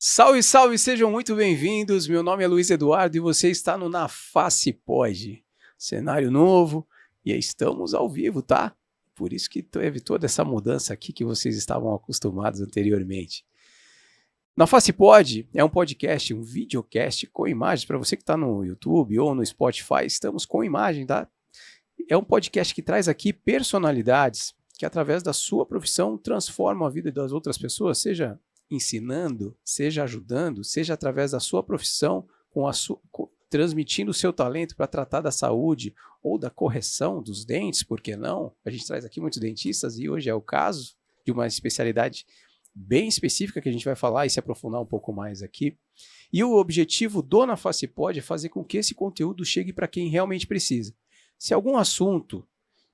Salve, salve, sejam muito bem-vindos. Meu nome é Luiz Eduardo e você está no Na Face Pod. Cenário novo e estamos ao vivo, tá? Por isso que teve toda essa mudança aqui que vocês estavam acostumados anteriormente. Na Face Pod é um podcast, um videocast com imagens para você que está no YouTube ou no Spotify. Estamos com imagem, tá? É um podcast que traz aqui personalidades que, através da sua profissão, transformam a vida das outras pessoas, seja ensinando, seja ajudando, seja através da sua profissão, transmitindo o seu talento para tratar da saúde ou da correção dos dentes, por que não? A gente traz aqui muitos dentistas e hoje é o caso de uma especialidade bem específica que a gente vai falar e se aprofundar um pouco mais aqui. E o objetivo do Na Face Pod é fazer com que esse conteúdo chegue para quem realmente precisa. Se algum assunto,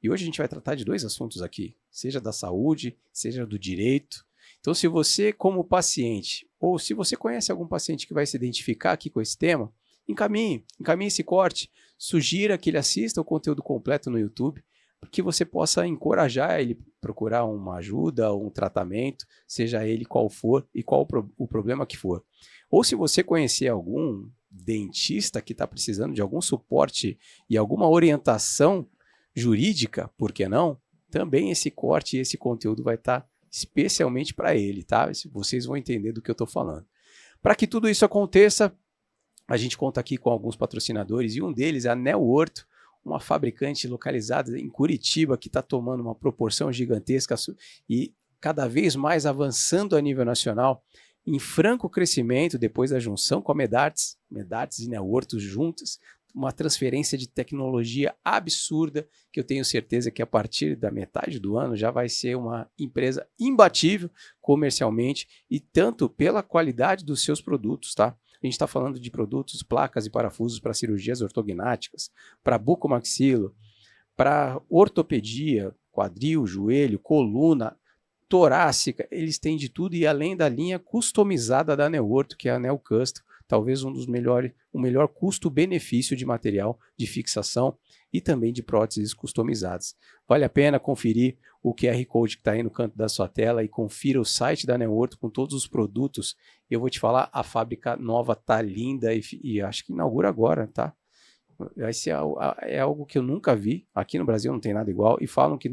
e hoje a gente vai tratar de dois assuntos aqui, seja da saúde, seja do direito. Então, se você, como paciente, ou se você conhece algum paciente que vai se identificar aqui com esse tema, encaminhe esse corte, sugira que ele assista o conteúdo completo no YouTube, para que você possa encorajar ele a procurar uma ajuda, um tratamento, seja ele qual for e qual o problema que for. Ou se você conhecer algum dentista que está precisando de algum suporte e alguma orientação jurídica, por que não? Também esse corte e esse conteúdo vai estar especialmente para ele, tá? Vocês vão entender do que eu estou falando. Para que tudo isso aconteça, a gente conta aqui com alguns patrocinadores e um deles é a Neoorto, uma fabricante localizada em Curitiba que está tomando uma proporção gigantesca e cada vez mais avançando a nível nacional, em franco crescimento depois da junção com a Medartis e Neoorto juntas, uma transferência de tecnologia absurda, que eu tenho certeza que a partir da metade do ano já vai ser uma empresa imbatível comercialmente e tanto pela qualidade dos seus produtos, tá? A gente está falando de produtos, placas e parafusos para cirurgias ortognáticas, para bucomaxilo, para ortopedia, quadril, joelho, coluna, torácica, eles têm de tudo e além da linha customizada da Neoorto, que é a Neo Custom, talvez o melhor custo-benefício de material de fixação e também de próteses customizadas. Vale a pena conferir o QR Code que está aí no canto da sua tela e confira o site da Neoorto com todos os produtos. Eu vou te falar, a fábrica nova tá linda e acho que inaugura agora, tá? Vai ser é algo que eu nunca vi. Aqui no Brasil não tem nada igual e falam que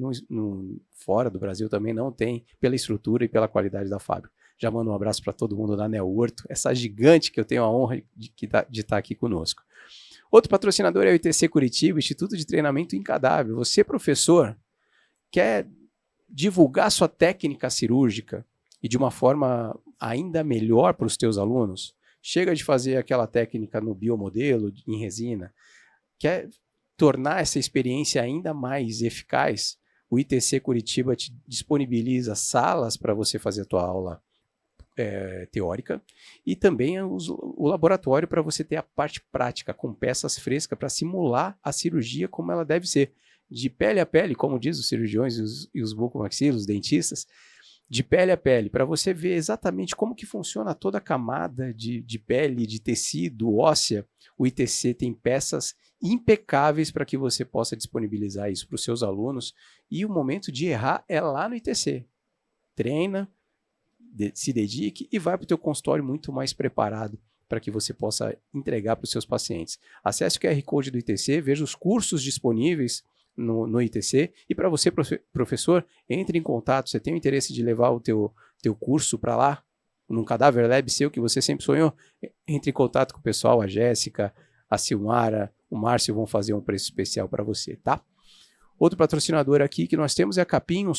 fora do Brasil também não tem pela estrutura e pela qualidade da fábrica. Já mando um abraço para todo mundo da Neoorto, essa gigante que eu tenho a honra de estar aqui conosco. Outro patrocinador é o ITC Curitiba, Instituto de Treinamento Incadável. Você, professor, quer divulgar sua técnica cirúrgica e de uma forma ainda melhor para os teus alunos? Chega de fazer aquela técnica no biomodelo, em resina. Quer tornar essa experiência ainda mais eficaz? O ITC Curitiba te disponibiliza salas para você fazer a tua aula teórica e também o laboratório para você ter a parte prática com peças frescas para simular a cirurgia como ela deve ser. De pele a pele, como diz os cirurgiões e os bucomaxilos, os dentistas, de pele a pele, para você ver exatamente como que funciona toda a camada de pele, de tecido, óssea. O ITC tem peças impecáveis para que você possa disponibilizar isso para os seus alunos e o momento de errar é lá no ITC. Treina, se dedique e vai para o teu consultório muito mais preparado para que você possa entregar para os seus pacientes. Acesse o QR Code do ITC, veja os cursos disponíveis no ITC e para você, professor, entre em contato. Você tem o interesse de levar o teu curso para lá, num cadáver lab seu que você sempre sonhou? Entre em contato com o pessoal, a Jéssica, a Silmara, o Márcio vão fazer um preço especial para você, tá? Outro patrocinador aqui que nós temos é a Capim, um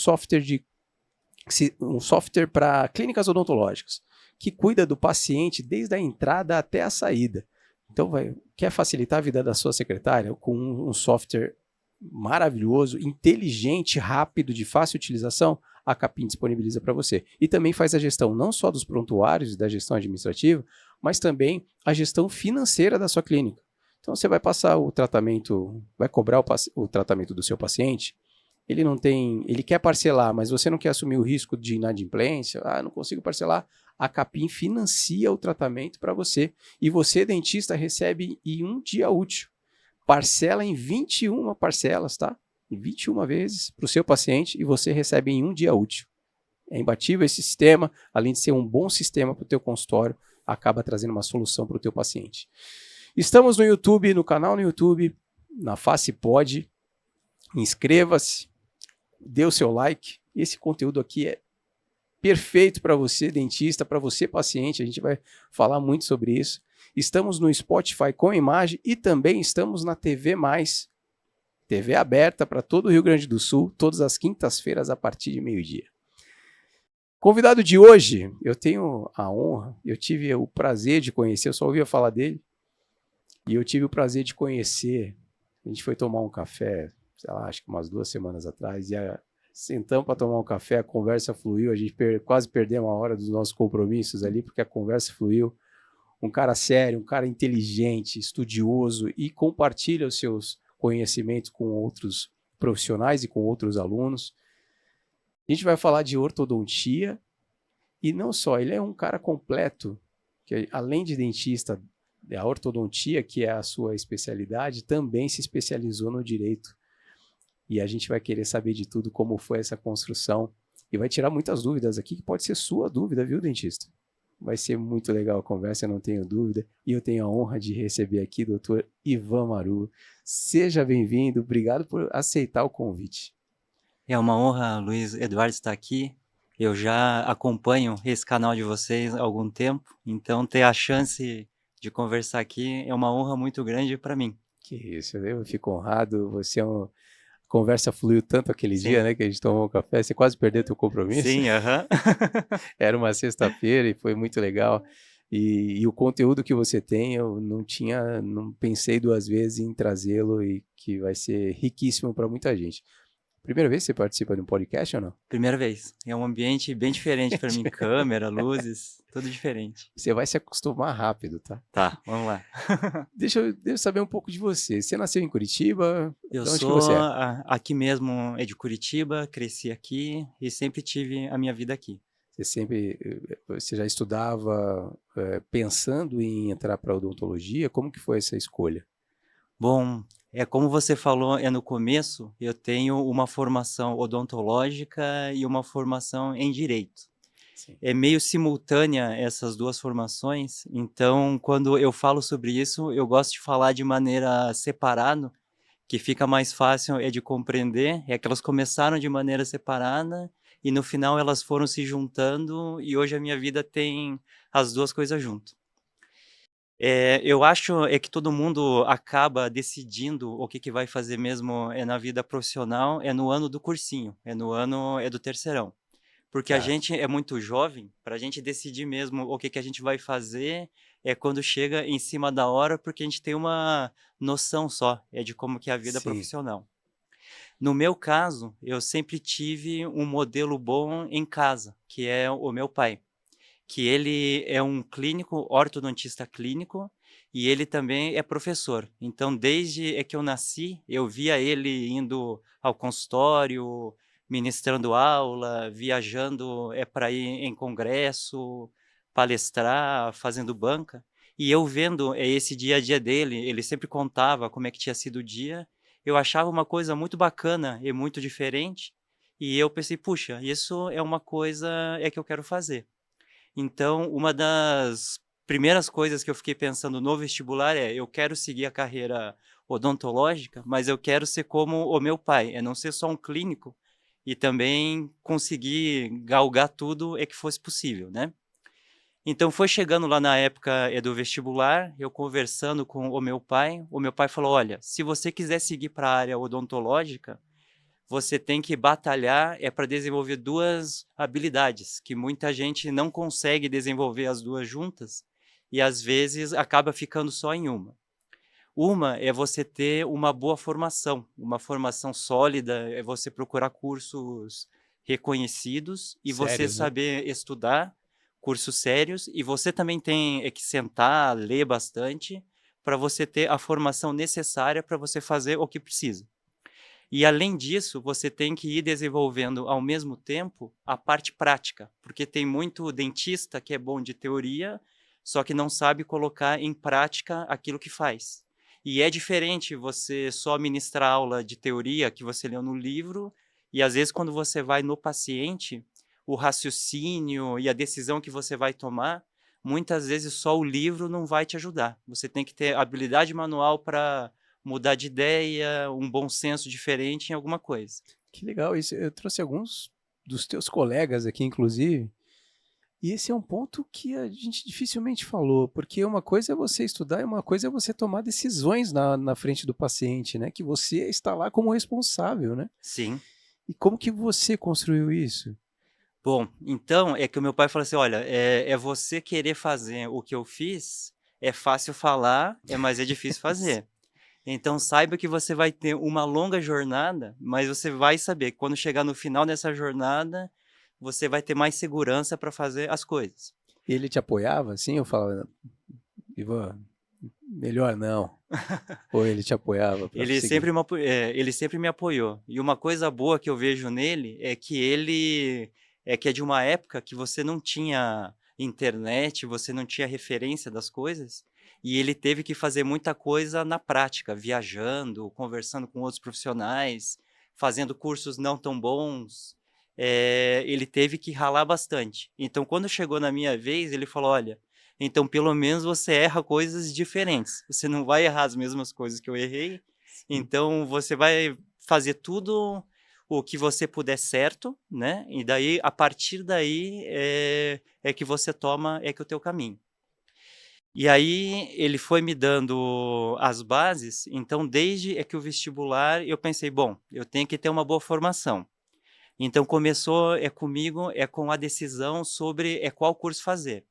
software para clínicas odontológicas, que cuida do paciente desde a entrada até a saída. Então, quer facilitar a vida da sua secretária com um software maravilhoso, inteligente, rápido, de fácil utilização? A Capim disponibiliza para você. E também faz a gestão não só dos prontuários e da gestão administrativa, mas também a gestão financeira da sua clínica. Então, você vai passar o tratamento, vai cobrar o tratamento do seu paciente. Ele quer parcelar, mas você não quer assumir o risco de inadimplência, não consigo parcelar, a Capim financia o tratamento para você e você, dentista, recebe em um dia útil, parcela em 21 parcelas, tá? Em 21 vezes para o seu paciente e você recebe em um dia útil. É imbatível esse sistema, além de ser um bom sistema para o teu consultório, acaba trazendo uma solução para o teu paciente. Estamos no YouTube, no canal no YouTube, na Face Pod. Inscreva-se, dê o seu like. Esse conteúdo aqui é perfeito para você, dentista, para você, paciente. A gente vai falar muito sobre isso. Estamos no Spotify com imagem e também estamos na TV Mais, TV aberta para todo o Rio Grande do Sul, todas as quintas-feiras a partir de meio-dia. Convidado de hoje, eu tenho a honra, eu tive o prazer de conhecer, eu só ouvia falar dele, e eu tive o prazer de conhecer. A gente foi tomar um café, sei lá, acho que umas 2 semanas atrás, e sentamos para tomar um café, a conversa fluiu, a gente quase perdeu uma hora dos nossos compromissos ali, porque a conversa fluiu. Um cara sério, um cara inteligente, estudioso e compartilha os seus conhecimentos com outros profissionais e com outros alunos. A gente vai falar de ortodontia e não só, ele é um cara completo, que além de dentista, a ortodontia, que é a sua especialidade, também se especializou no direito. E a gente vai querer saber de tudo, como foi essa construção, e vai tirar muitas dúvidas aqui, que pode ser sua dúvida, viu, dentista? Vai ser muito legal a conversa, eu não tenho dúvida. E eu tenho a honra de receber aqui o Dr. Ivan Maru. Seja bem-vindo, obrigado por aceitar o convite. É uma honra, Luiz Eduardo, estar aqui. Eu já acompanho esse canal de vocês há algum tempo, então ter a chance de conversar aqui é uma honra muito grande para mim. Que isso, eu fico honrado. Você é um... Conversa fluiu tanto aquele dia, Sim, né, que a gente tomou um café. Você quase perdeu teu compromisso. sim, aham. Era uma sexta-feira e foi muito legal. E o conteúdo que você tem, eu não pensei 2 vezes em trazê-lo e que vai ser riquíssimo para muita gente. Primeira vez que você participa de um podcast ou não? Primeira vez. É um ambiente bem diferente para mim, câmera, luzes, tudo diferente. Você vai se acostumar rápido, tá? Tá, vamos lá. Deixa eu saber um pouco de você. Você nasceu em Curitiba? Eu De onde que sou você é? aqui mesmo, é de Curitiba, cresci aqui e sempre tive a minha vida aqui. Você já estudava pensando em entrar para odontologia? Como que foi essa escolha? Bom, como você falou, no começo, eu tenho uma formação odontológica e uma formação em direito. Sim. É meio simultânea essas 2 formações, então quando eu falo sobre isso, eu gosto de falar de maneira separada, que fica mais fácil de compreender, é que elas começaram de maneira separada e no final elas foram se juntando e hoje a minha vida tem as 2 coisas junto. Eu acho que todo mundo acaba decidindo o que vai fazer mesmo, na vida profissional, no ano do cursinho, no ano do terceirão. Porque a Tá. gente é muito jovem, para a gente decidir mesmo o que a gente vai fazer, é quando chega em cima da hora, porque a gente tem uma noção só, de como que é a vida Sim. profissional. No meu caso, eu sempre tive um modelo bom em casa, que é o meu pai, que ele é um clínico, ortodontista clínico, e ele também é professor. Então, desde que eu nasci, eu via ele indo ao consultório, ministrando aula, viajando para ir em congresso, palestrar, fazendo banca. E eu vendo esse dia a dia dele, ele sempre contava como é que tinha sido o dia. Eu achava uma coisa muito bacana e muito diferente. E eu pensei, puxa, isso é uma coisa que eu quero fazer. Então, uma das primeiras coisas que eu fiquei pensando no vestibular eu quero seguir a carreira odontológica, mas eu quero ser como o meu pai, não ser só um clínico e também conseguir galgar tudo que fosse possível, né? Então foi chegando lá na época do vestibular, eu conversando com o meu pai falou: olha, se você quiser seguir para a área odontológica, você tem que batalhar para desenvolver 2 habilidades, que muita gente não consegue desenvolver as 2 juntas, e às vezes acaba ficando só em uma. Uma é você ter uma boa formação, uma formação sólida, é você procurar cursos reconhecidos e você Sérios, né? saber estudar, cursos sérios, e você também tem que sentar, ler bastante, para você ter a formação necessária para você fazer o que precisa. E além disso, você tem que ir desenvolvendo ao mesmo tempo a parte prática, porque tem muito dentista que é bom de teoria, só que não sabe colocar em prática aquilo que faz. E é diferente você só ministrar aula de teoria que você leu no livro, e às vezes quando você vai no paciente, o raciocínio e a decisão que você vai tomar, muitas vezes só o livro não vai te ajudar. Você tem que ter habilidade manual para mudar de ideia, um bom senso diferente em alguma coisa. Que legal isso. Eu trouxe alguns dos teus colegas aqui, inclusive, e esse é um ponto que a gente dificilmente falou, porque uma coisa é você estudar e uma coisa é você tomar decisões na frente do paciente, né? Que você está lá como responsável, né? Sim. E como que você construiu isso? Bom, então é que o meu pai falou assim: olha, é você querer fazer o que eu fiz, é fácil falar, mas é difícil fazer. Então saiba que você vai ter uma longa jornada, mas você vai saber que quando chegar no final dessa jornada, você vai ter mais segurança para fazer as coisas. Ele te apoiava assim? Eu falava, Ivan, melhor não. Ou ele te apoiava para seguir? Ele sempre me apoiou. E uma coisa boa que eu vejo nele é que ele é de uma época que você não tinha internet, você não tinha referência das coisas, e ele teve que fazer muita coisa na prática, viajando, conversando com outros profissionais, fazendo cursos não tão bons. Ele teve que ralar bastante. Então, quando chegou na minha vez, ele falou: olha, então pelo menos você erra coisas diferentes. Você não vai errar as mesmas coisas que eu errei. Sim. Então você vai fazer tudo o que você puder certo, né? E daí, a partir daí, é que você toma, é que o teu caminho. E aí ele foi me dando as bases, então desde que o vestibular eu pensei: "Bom, eu tenho que ter uma boa formação". Então começou, comigo, com a decisão sobre, qual curso fazer.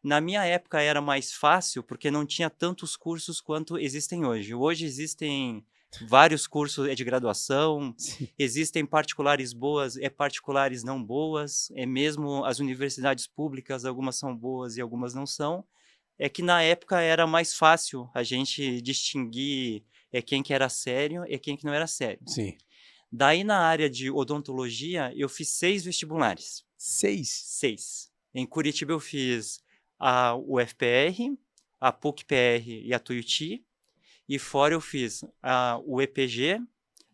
Na minha época era mais fácil, porque não tinha tantos cursos quanto existem hoje. Hoje existem vários cursos de graduação, Sim. existem particulares boas e particulares não boas, mesmo as universidades públicas, algumas são boas e algumas não são. É que na época era mais fácil a gente distinguir, quem que era sério e quem que não era sério. Sim. Daí na área de odontologia eu fiz 6 vestibulares. 6? 6. Em Curitiba eu fiz a UFPR, a PUC-PR e a Tuiuti, e fora eu fiz o EPG,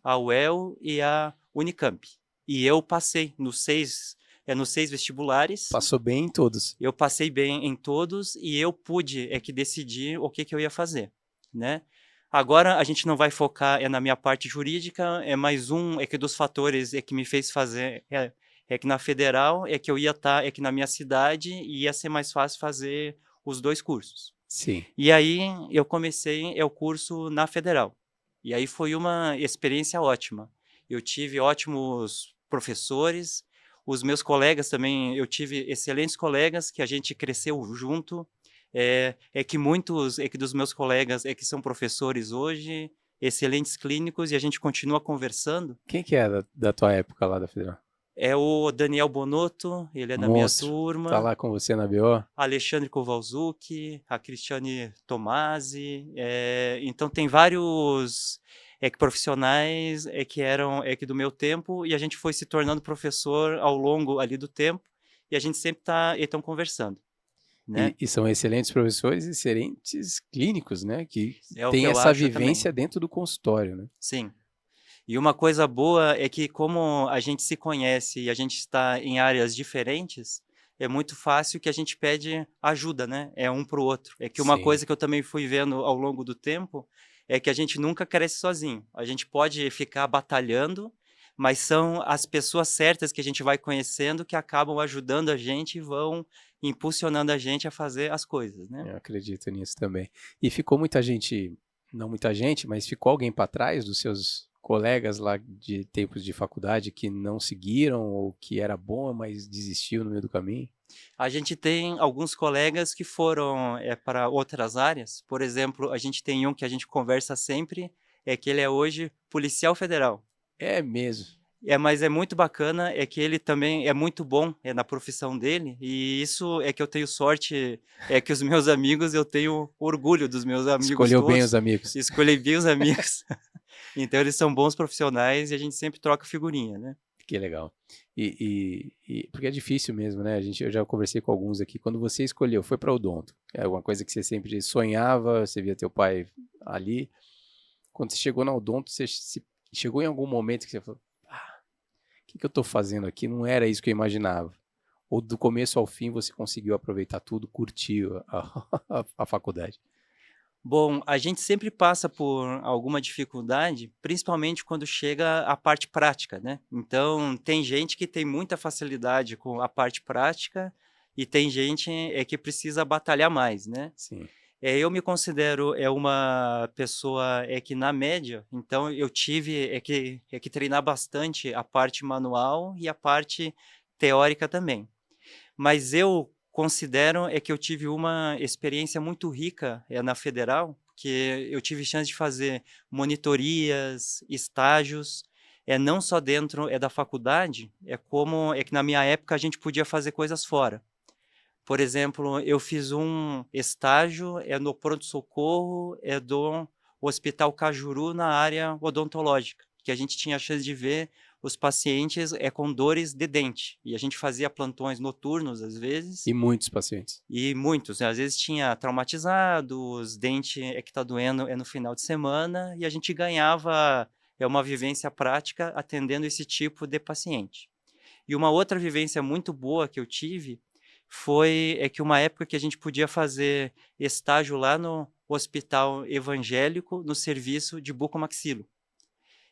a UEL e a Unicamp. E eu passei nos 6 vestibulares, Passou bem em todos. eu passei bem em todos e eu pude que decidir o que eu ia fazer, né. Agora a gente não vai focar na minha parte jurídica, é mais um que dos fatores que me fez fazer que na federal que eu ia estar que na minha cidade e ia ser mais fácil fazer os 2 cursos. Sim. E aí eu comecei o curso na federal. E aí foi uma experiência ótima. Eu tive ótimos professores, os meus colegas também, eu tive excelentes colegas que a gente cresceu junto. Que muitos que dos meus colegas que são professores hoje, excelentes clínicos, e a gente continua conversando. Quem que é da tua época lá da Federal? É o Daniel Bonotto, ele é da minha Monstro. Tá turma. lá com você na BO? Alexandre Kowalczuk, a Cristiane Tomasi, então tem vários profissionais que eram que do meu tempo, e a gente foi se tornando professor ao longo ali do tempo, e a gente sempre estão conversando, né. E são excelentes professores, excelentes clínicos, né? Que É o que tem eu essa acho também. vivência dentro do consultório, né? Sim. E uma coisa boa é que como a gente se conhece e a gente está em áreas diferentes, é muito fácil que a gente pede ajuda, né, um para o outro. É que uma Sim. coisa que eu também fui vendo ao longo do tempo, é que a gente nunca cresce sozinho. A gente pode ficar batalhando, mas são as pessoas certas que a gente vai conhecendo que acabam ajudando a gente e vão impulsionando a gente a fazer as coisas, né. Eu acredito nisso também. E ficou muita gente, não muita gente, mas ficou alguém para trás dos seus colegas lá de tempos de faculdade que não seguiram ou que era bom, mas desistiu no meio do caminho? A gente tem alguns colegas que foram, para outras áreas. Por exemplo, a gente tem um que a gente conversa sempre, que ele é hoje policial federal. É mesmo. Mas é muito bacana, é que ele também é muito bom, na profissão dele, e isso é que eu tenho sorte, é que os meus amigos, eu tenho orgulho dos meus amigos Escolheu bem os todos, amigos. escolhi bem os amigos. Então eles são bons profissionais e a gente sempre troca figurinha, né. Que legal. Porque é difícil mesmo, né? Eu já conversei com alguns aqui. Quando você escolheu, foi para odonto. É alguma coisa que você sempre sonhava, você via teu pai ali. Quando você chegou na odonto, chegou em algum momento que você falou, que eu tô fazendo aqui? Não era isso que eu imaginava. Ou do começo ao fim você conseguiu aproveitar tudo, curtiu a faculdade? Bom, a gente sempre passa por alguma dificuldade, principalmente quando chega a parte prática, né? Então, tem gente que tem muita facilidade com a parte prática e tem gente que precisa batalhar mais, né? Sim. Eu me considero uma pessoa que na média, então eu tive que treinar bastante a parte manual e a parte teórica também. Mas eu considero que eu tive uma experiência muito rica, na federal, porque eu tive chance de fazer monitorias, estágios, não só dentro da faculdade, como que na minha época a gente podia fazer coisas fora. Por exemplo, eu fiz um estágio no pronto-socorro do Hospital Cajuru na área odontológica, que a gente tinha a chance de ver os pacientes com dores de dente. E a gente fazia plantões noturnos, às vezes, E muitos pacientes. e muitos, né? Às vezes tinha traumatizados, dente que está doendo no final de semana, e a gente ganhava uma vivência prática atendendo esse tipo de paciente. E uma outra vivência muito boa que eu tive foi que uma época que a gente podia fazer estágio lá no hospital evangélico, no serviço de bucomaxilo.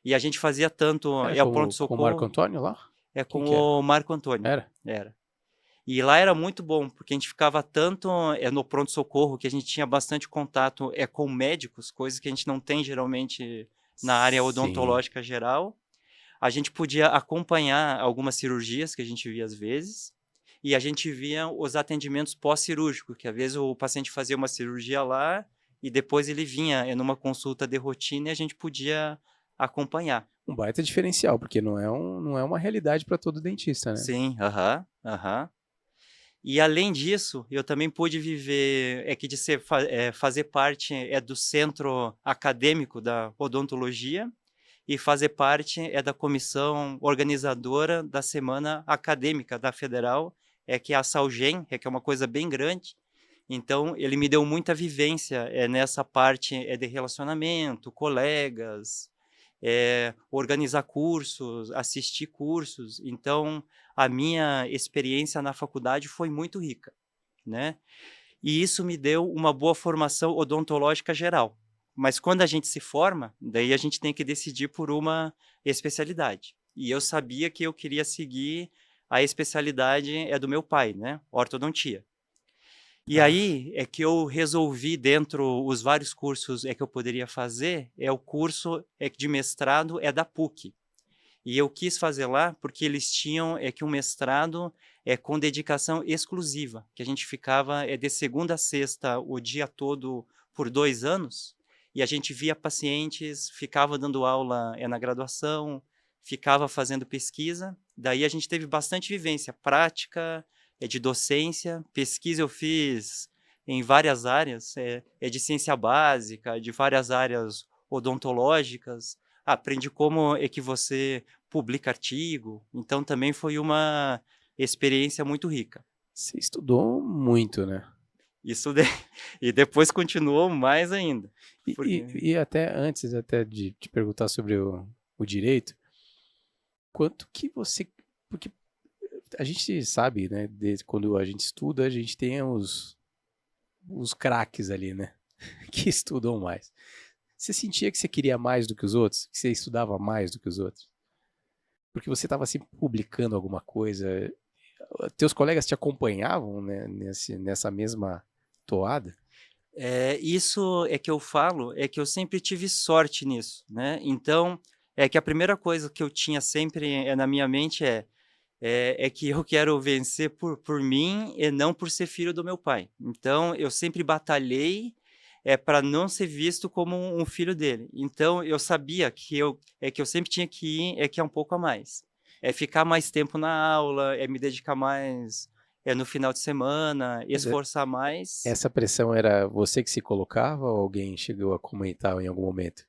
E a gente fazia tanto Era o com o Marco pronto-socorro, Antônio lá? Quem com que era? o Marco Antônio, Era? era. E lá era muito bom, porque a gente ficava tanto no pronto-socorro, que a gente tinha bastante contato com médicos, coisas que a gente não tem geralmente na área Sim. odontológica geral. A gente podia acompanhar algumas cirurgias que a gente via às vezes, e a gente via os atendimentos pós-cirúrgicos, que às vezes o paciente fazia uma cirurgia lá e depois ele vinha numa consulta de rotina e a gente podia acompanhar. Um baita diferencial, porque não é uma realidade para todo dentista, né? Sim, aham, aham. E além disso, eu também pude viver, que de fazer parte do centro acadêmico da odontologia e fazer parte da comissão organizadora da semana acadêmica da Federal, que é a Salgem, que é uma coisa bem grande. Então, ele me deu muita vivência nessa parte de relacionamento, colegas, organizar cursos, assistir cursos. Então, a minha experiência na faculdade foi muito rica, né? E isso me deu uma boa formação odontológica geral. Mas quando a gente se forma, daí a gente tem que decidir por uma especialidade. E eu sabia que eu queria seguir a especialidade do meu pai, né? Ortodontia. E Ah, aí é que eu resolvi, dentro os vários cursos que eu poderia fazer, o curso de mestrado da PUC. E eu quis fazer lá porque eles tinham que um mestrado com dedicação exclusiva, que a gente ficava de segunda a sexta o dia todo por 2 anos, e a gente via pacientes, ficava dando aula na graduação, ficava fazendo pesquisa, daí a gente teve bastante vivência prática, de docência, pesquisa eu fiz em várias áreas, de ciência básica, de várias áreas odontológicas, aprendi como é que você publica artigo, então também foi uma experiência muito rica. você estudou muito, né? Isso de e depois continuou mais ainda, E, porque e até antes até de te perguntar sobre o direito, quanto que você. Porque a gente sabe, né? Desde quando a gente estuda, a gente tem os craques ali, né? Que estudam mais. Você sentia que você queria mais do que os outros? Que você estudava mais do que os outros? Porque você estava sempre publicando alguma coisa. Teus colegas te acompanhavam, né, nessa mesma toada? isso é que eu falo, é que eu sempre tive sorte nisso, né, então, é que a primeira coisa que eu tinha sempre na minha mente é que eu quero vencer por mim e não por ser filho do meu pai. Então eu sempre batalhei, para não ser visto como um filho dele. Então eu sabia que eu sempre tinha que ir, que é um pouco a mais. É ficar mais tempo na aula, é me dedicar mais, no final de semana, Mas esforçar mais. essa pressão era você que se colocava ou alguém chegou a comentar em algum momento?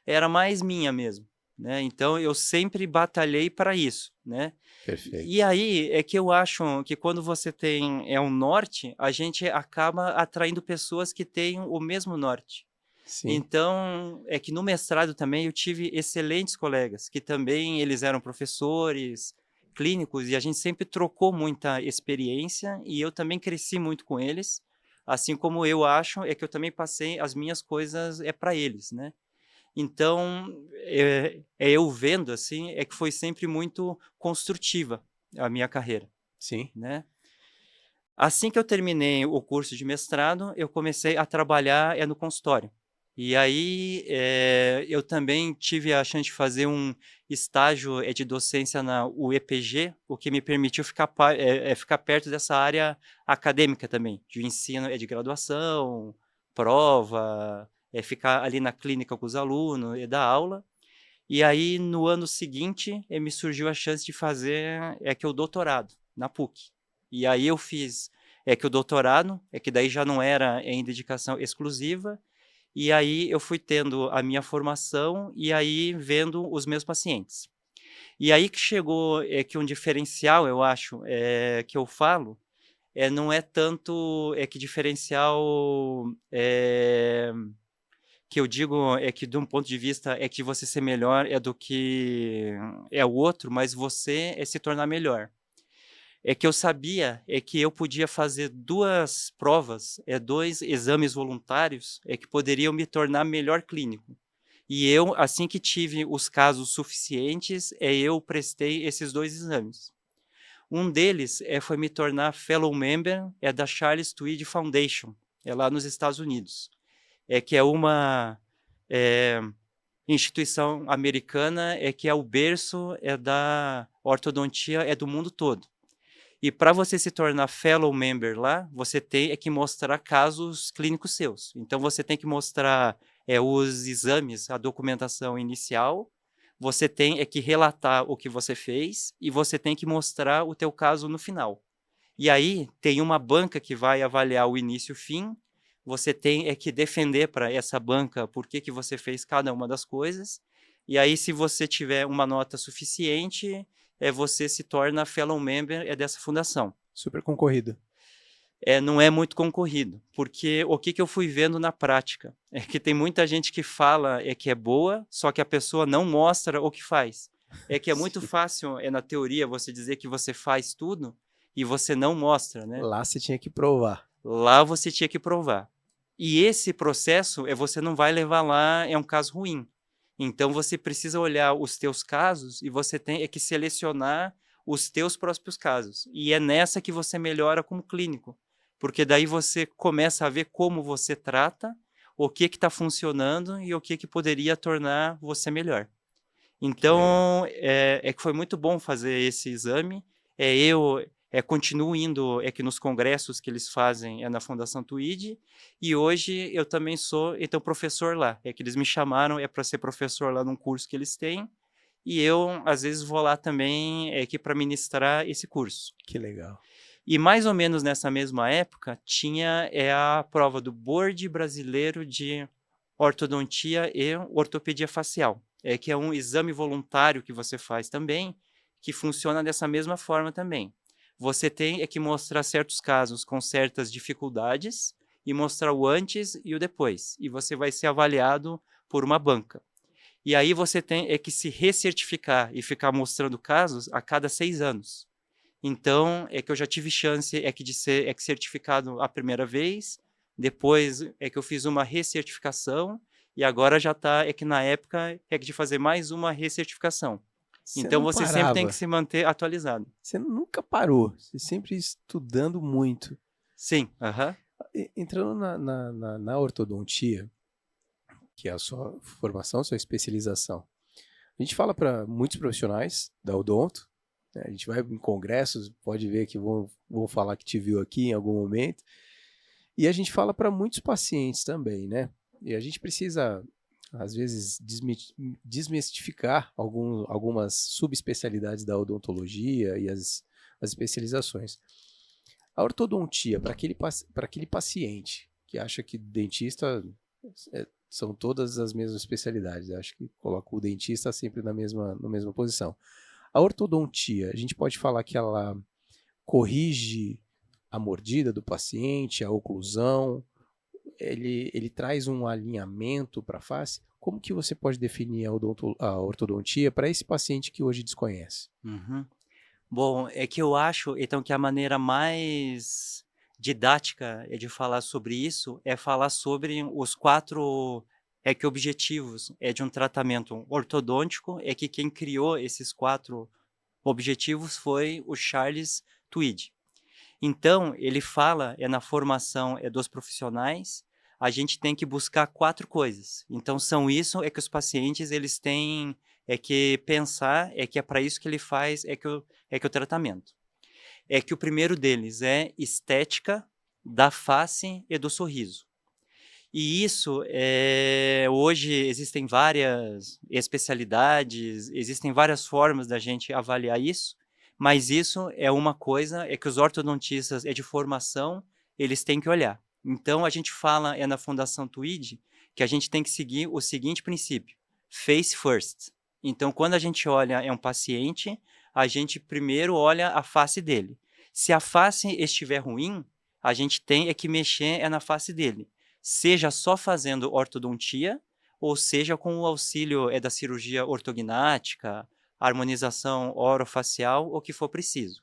Era mais minha mesmo, né, então eu sempre batalhei para isso, né. E Perfeito. aí é que eu acho que quando você tem um norte, a gente acaba atraindo pessoas que têm o mesmo norte. Sim. Então, é que no mestrado também eu tive excelentes colegas, que também eles eram professores, clínicos e a gente sempre trocou muita experiência e eu também cresci muito com eles, assim como eu acho é que eu também passei as minhas coisas para eles, né? Então, eu vendo assim, é que foi sempre muito construtiva a minha carreira, Sim. né? Assim que eu terminei o curso de mestrado, eu comecei a trabalhar no consultório. E aí, eu também tive a chance de fazer um estágio de docência na UEPG, o que me permitiu ficar perto dessa área acadêmica também, de ensino de graduação, prova, ficar ali na clínica com os alunos e dar aula. E aí, no ano seguinte, me surgiu a chance de fazer que o doutorado na PUC. E aí eu fiz que o doutorado, que daí já não era em dedicação exclusiva, e aí eu fui tendo a minha formação e aí vendo os meus pacientes. E aí que chegou que um diferencial, eu acho, que eu falo, não é tanto que diferencial que eu digo que de um ponto de vista que você ser melhor do que o outro, mas você se tornar melhor. É que eu sabia que eu podia fazer 2 provas, 2 exames voluntários, que poderiam me tornar melhor clínico. E eu, assim que tive os casos suficientes, eu prestei esses 2 exames. Um deles foi me tornar fellow member da Charles Tweed Foundation, lá nos Estados Unidos, que é uma instituição americana, que é o berço da ortodontia do mundo todo. E para você se tornar fellow member lá, você tem que mostrar casos clínicos seus. Então você tem que mostrar os exames, a documentação inicial, você tem que relatar o que você fez e você tem que mostrar o teu caso no final. E aí tem uma banca que vai avaliar o início e o fim, você tem que defender para essa banca por que você fez cada uma das coisas, e aí se você tiver uma nota suficiente, você se torna fellow member dessa fundação. Super concorrido. Não é muito concorrido, porque o que eu fui vendo na prática é que tem muita gente que fala que é boa, só que a pessoa não mostra o que faz. É que é muito Sim. fácil, na teoria, você dizer que você faz tudo e você não mostra, né? Lá você tinha que provar. Lá você tinha que provar. E esse processo, você não vai levar lá, um caso ruim. Então você precisa olhar os teus casos e você tem que selecionar os teus próprios casos. E é nessa que você melhora como clínico. Porque daí você começa a ver como você trata, o que está funcionando e o que poderia tornar você melhor. Que legal. Então, que foi muito bom fazer esse exame. Eu continuo indo que nos congressos que eles fazem na Fundação Tweed, e hoje eu também sou então professor lá. Que eles me chamaram para ser professor lá num curso que eles têm, e eu às vezes vou lá também que para ministrar esse curso. Que legal. E mais ou menos nessa mesma época tinha a prova do Board Brasileiro de Ortodontia e Ortopedia Facial, que é um exame voluntário que você faz também, que funciona dessa mesma forma também. Você tem que mostrar certos casos com certas dificuldades e mostrar o antes e o depois, e você vai ser avaliado por uma banca. E aí você tem que se recertificar e ficar mostrando casos a cada 6 anos. Então, que eu já tive chance de ser certificado a primeira vez, depois que eu fiz uma recertificação, e agora já está que na época de fazer mais uma recertificação. Você Então não você sempre tem que parava. se manter atualizado. Você nunca parou. Você sempre estudando muito. Sim, aham. Entrando na ortodontia, que é a sua formação, sua especialização, a gente fala para muitos profissionais da odonto, né? A gente vai em congressos, pode ver que vão falar que te viu aqui em algum momento, e a gente fala para muitos pacientes também, né? E a gente precisa, às vezes, desmistificar algumas subespecialidades da odontologia e as especializações. A ortodontia, para aquele paciente que acha que dentista são todas as mesmas especialidades, acho que coloca o dentista sempre na mesma posição. A ortodontia, a gente pode falar que ela corrige a mordida do paciente, a oclusão, ele traz um alinhamento para a face. Como que você pode definir a ortodontia para esse paciente que hoje desconhece? Uhum. Bom, é que eu acho, então, que a maneira mais didática de falar sobre isso é falar sobre os 4 objetivos de um tratamento ortodôntico, é que quem criou esses 4 objetivos foi o Charles Tweed. Então, ele fala, na formação dos profissionais, a gente tem que buscar 4 coisas. Então são isso que os pacientes eles têm que pensar, que é para isso que ele faz, que o tratamento. É que o primeiro deles é estética da face e do sorriso. E isso, hoje existem várias especialidades, existem várias formas da gente avaliar isso, mas isso é uma coisa que os ortodontistas de formação, eles têm que olhar. Então a gente fala na Fundação Tweed que a gente tem que seguir o seguinte princípio: face first. Então quando a gente olha um paciente, a gente primeiro olha a face dele. Se a face estiver ruim, a gente tem que mexer na face dele, seja só fazendo ortodontia, ou seja com o auxílio da cirurgia ortognática, harmonização orofacial, o que for preciso.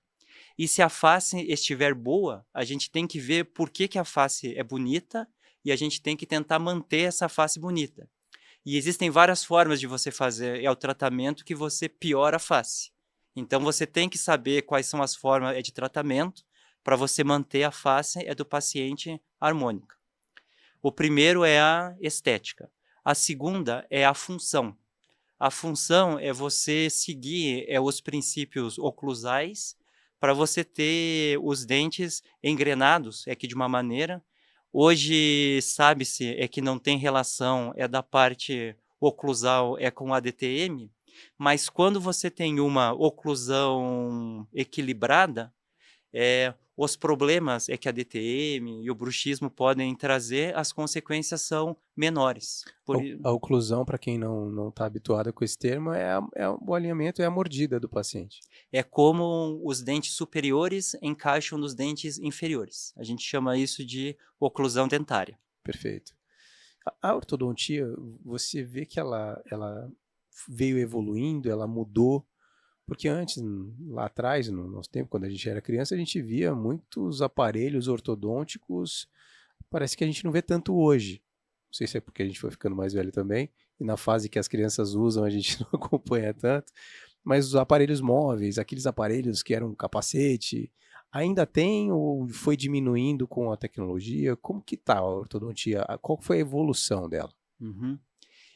E se a face estiver boa, a gente tem que ver por que a face é bonita e a gente tem que tentar manter essa face bonita. E existem várias formas de você fazer o tratamento que você piora a face. Então você tem que saber quais são as formas de tratamento para você manter a face do paciente harmônica. O primeiro é a estética. A segunda é a função. A função é você seguir os princípios oclusais para você ter os dentes engrenados, que de uma maneira. Hoje sabe-se que não tem relação da parte oclusal com a DTM, mas quando você tem uma oclusão equilibrada, os problemas que a DTM e o bruxismo podem trazer, as consequências são menores. A oclusão, para quem não está habituado com esse termo, o alinhamento, é a mordida do paciente. É como os dentes superiores encaixam nos dentes inferiores. A gente chama isso de oclusão dentária. Perfeito. A ortodontia, você vê que ela veio evoluindo, ela mudou, porque antes, lá atrás, no nosso tempo, quando a gente era criança, a gente via muitos aparelhos ortodônticos, parece que a gente não vê tanto hoje. Não sei se é porque a gente foi ficando mais velho também, e na fase que as crianças usam a gente não acompanha tanto, mas os aparelhos móveis, aqueles aparelhos que eram capacete, ainda tem ou foi diminuindo com a tecnologia? Como que tá a ortodontia? Qual foi a evolução dela? Uhum.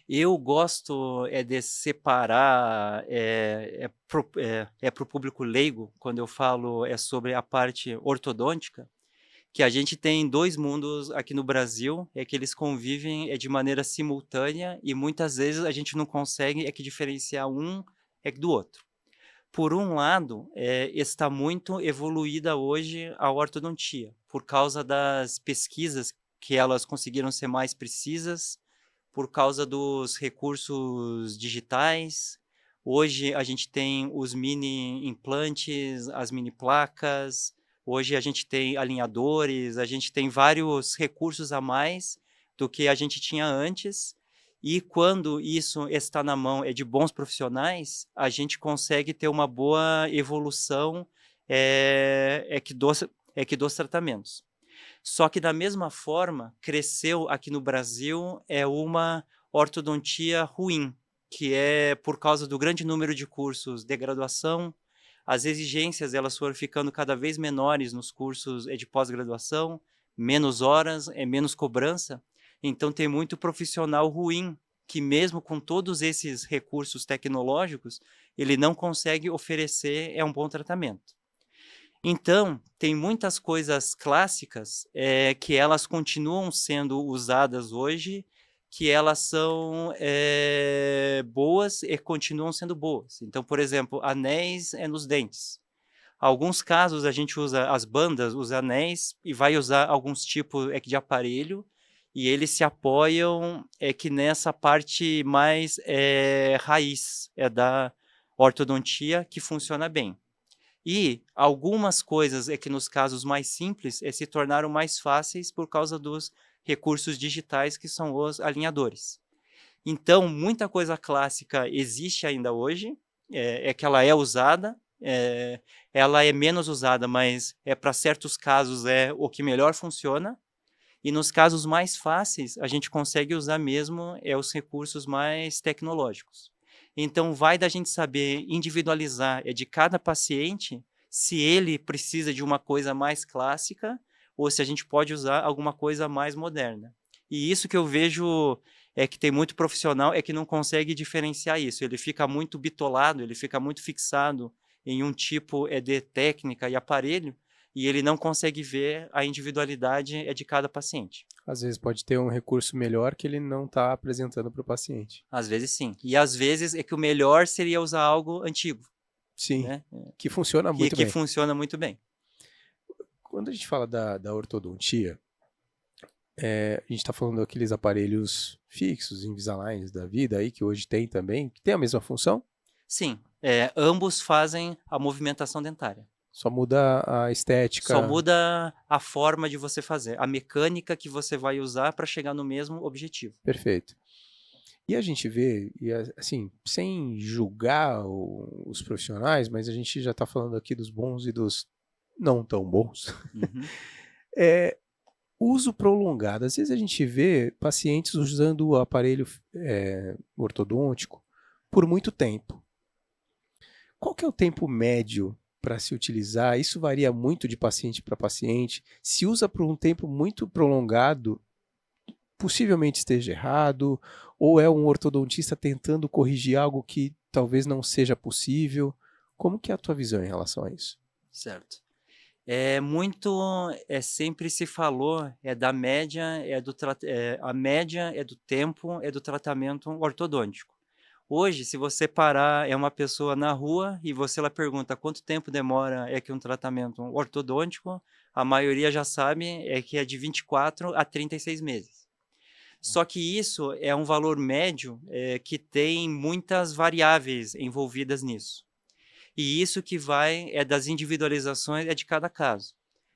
Eu gosto de separar, para o público leigo, quando eu falo sobre a parte ortodôntica, que a gente tem 2 mundos aqui no Brasil, que eles convivem de maneira simultânea e muitas vezes a gente não consegue que diferenciar um do outro. Por um lado, está muito evoluída hoje a ortodontia, por causa das pesquisas que elas conseguiram ser mais precisas, por causa dos recursos digitais. Hoje a gente tem os mini implantes, as mini placas, hoje a gente tem alinhadores, a gente tem vários recursos a mais do que a gente tinha antes. E quando isso está na mão de bons profissionais, a gente consegue ter uma boa evolução dos tratamentos. Só que da mesma forma, cresceu aqui no Brasil uma ortodontia ruim, que é por causa do grande número de cursos de graduação, as exigências elas foram ficando cada vez menores nos cursos de pós-graduação, menos horas, menos cobrança, então tem muito profissional ruim, que mesmo com todos esses recursos tecnológicos, ele não consegue oferecer um bom tratamento. Então, tem muitas coisas clássicas que elas continuam sendo usadas hoje, que elas são boas e continuam sendo boas. Então, por exemplo, anéis nos dentes. Alguns casos a gente usa as bandas, os anéis, e vai usar alguns tipos de aparelho, e eles se apoiam que nessa parte mais raiz da ortodontia que funciona bem. E algumas coisas que nos casos mais simples se tornaram mais fáceis por causa dos recursos digitais que são os alinhadores. Então, muita coisa clássica existe ainda hoje, que ela é usada, ela é menos usada, mas para certos casos é o que melhor funciona. E nos casos mais fáceis, a gente consegue usar mesmo os recursos mais tecnológicos. Então, vai da gente saber individualizar de cada paciente se ele precisa de uma coisa mais clássica ou se a gente pode usar alguma coisa mais moderna. E isso que eu vejo que tem muito profissional que não consegue diferenciar isso. Ele fica muito bitolado, ele fica muito fixado em um tipo de técnica e aparelho, e ele não consegue ver a individualidade de cada paciente. Às vezes pode ter um recurso melhor que ele não está apresentando para o paciente. Às vezes sim. E às vezes que o melhor seria usar algo antigo, Sim, né? que funciona muito Que bem. funciona muito bem. Quando a gente fala da ortodontia, a gente está falando daqueles aparelhos fixos, Invisalign da vida aí, que hoje tem também, que tem a mesma função, Sim, ambos fazem a movimentação dentária. só muda a Só estética. muda a forma de você fazer, a mecânica que você vai usar para chegar no mesmo objetivo. Perfeito. E a gente vê, assim, sem julgar os profissionais, mas a gente já está falando aqui dos bons e dos não tão bons. Uhum. Uso prolongado. Às vezes a gente vê pacientes usando o aparelho ortodôntico por muito tempo. Qual que é o tempo médio para se utilizar? Isso varia muito de paciente para paciente. Se usa por um tempo muito prolongado, possivelmente esteja errado, ou é um ortodontista tentando corrigir algo que talvez não seja possível. Como que é a tua visão em relação a isso? Certo. Sempre se falou da média, a média do tempo do tratamento ortodôntico. Hoje, se você parar uma pessoa na rua e você lá pergunta quanto tempo demora que um tratamento ortodôntico, a maioria já sabe que é de 24 a 36 meses. Só que isso é um valor médio que tem muitas variáveis envolvidas nisso. E isso que vai das individualizações de cada caso.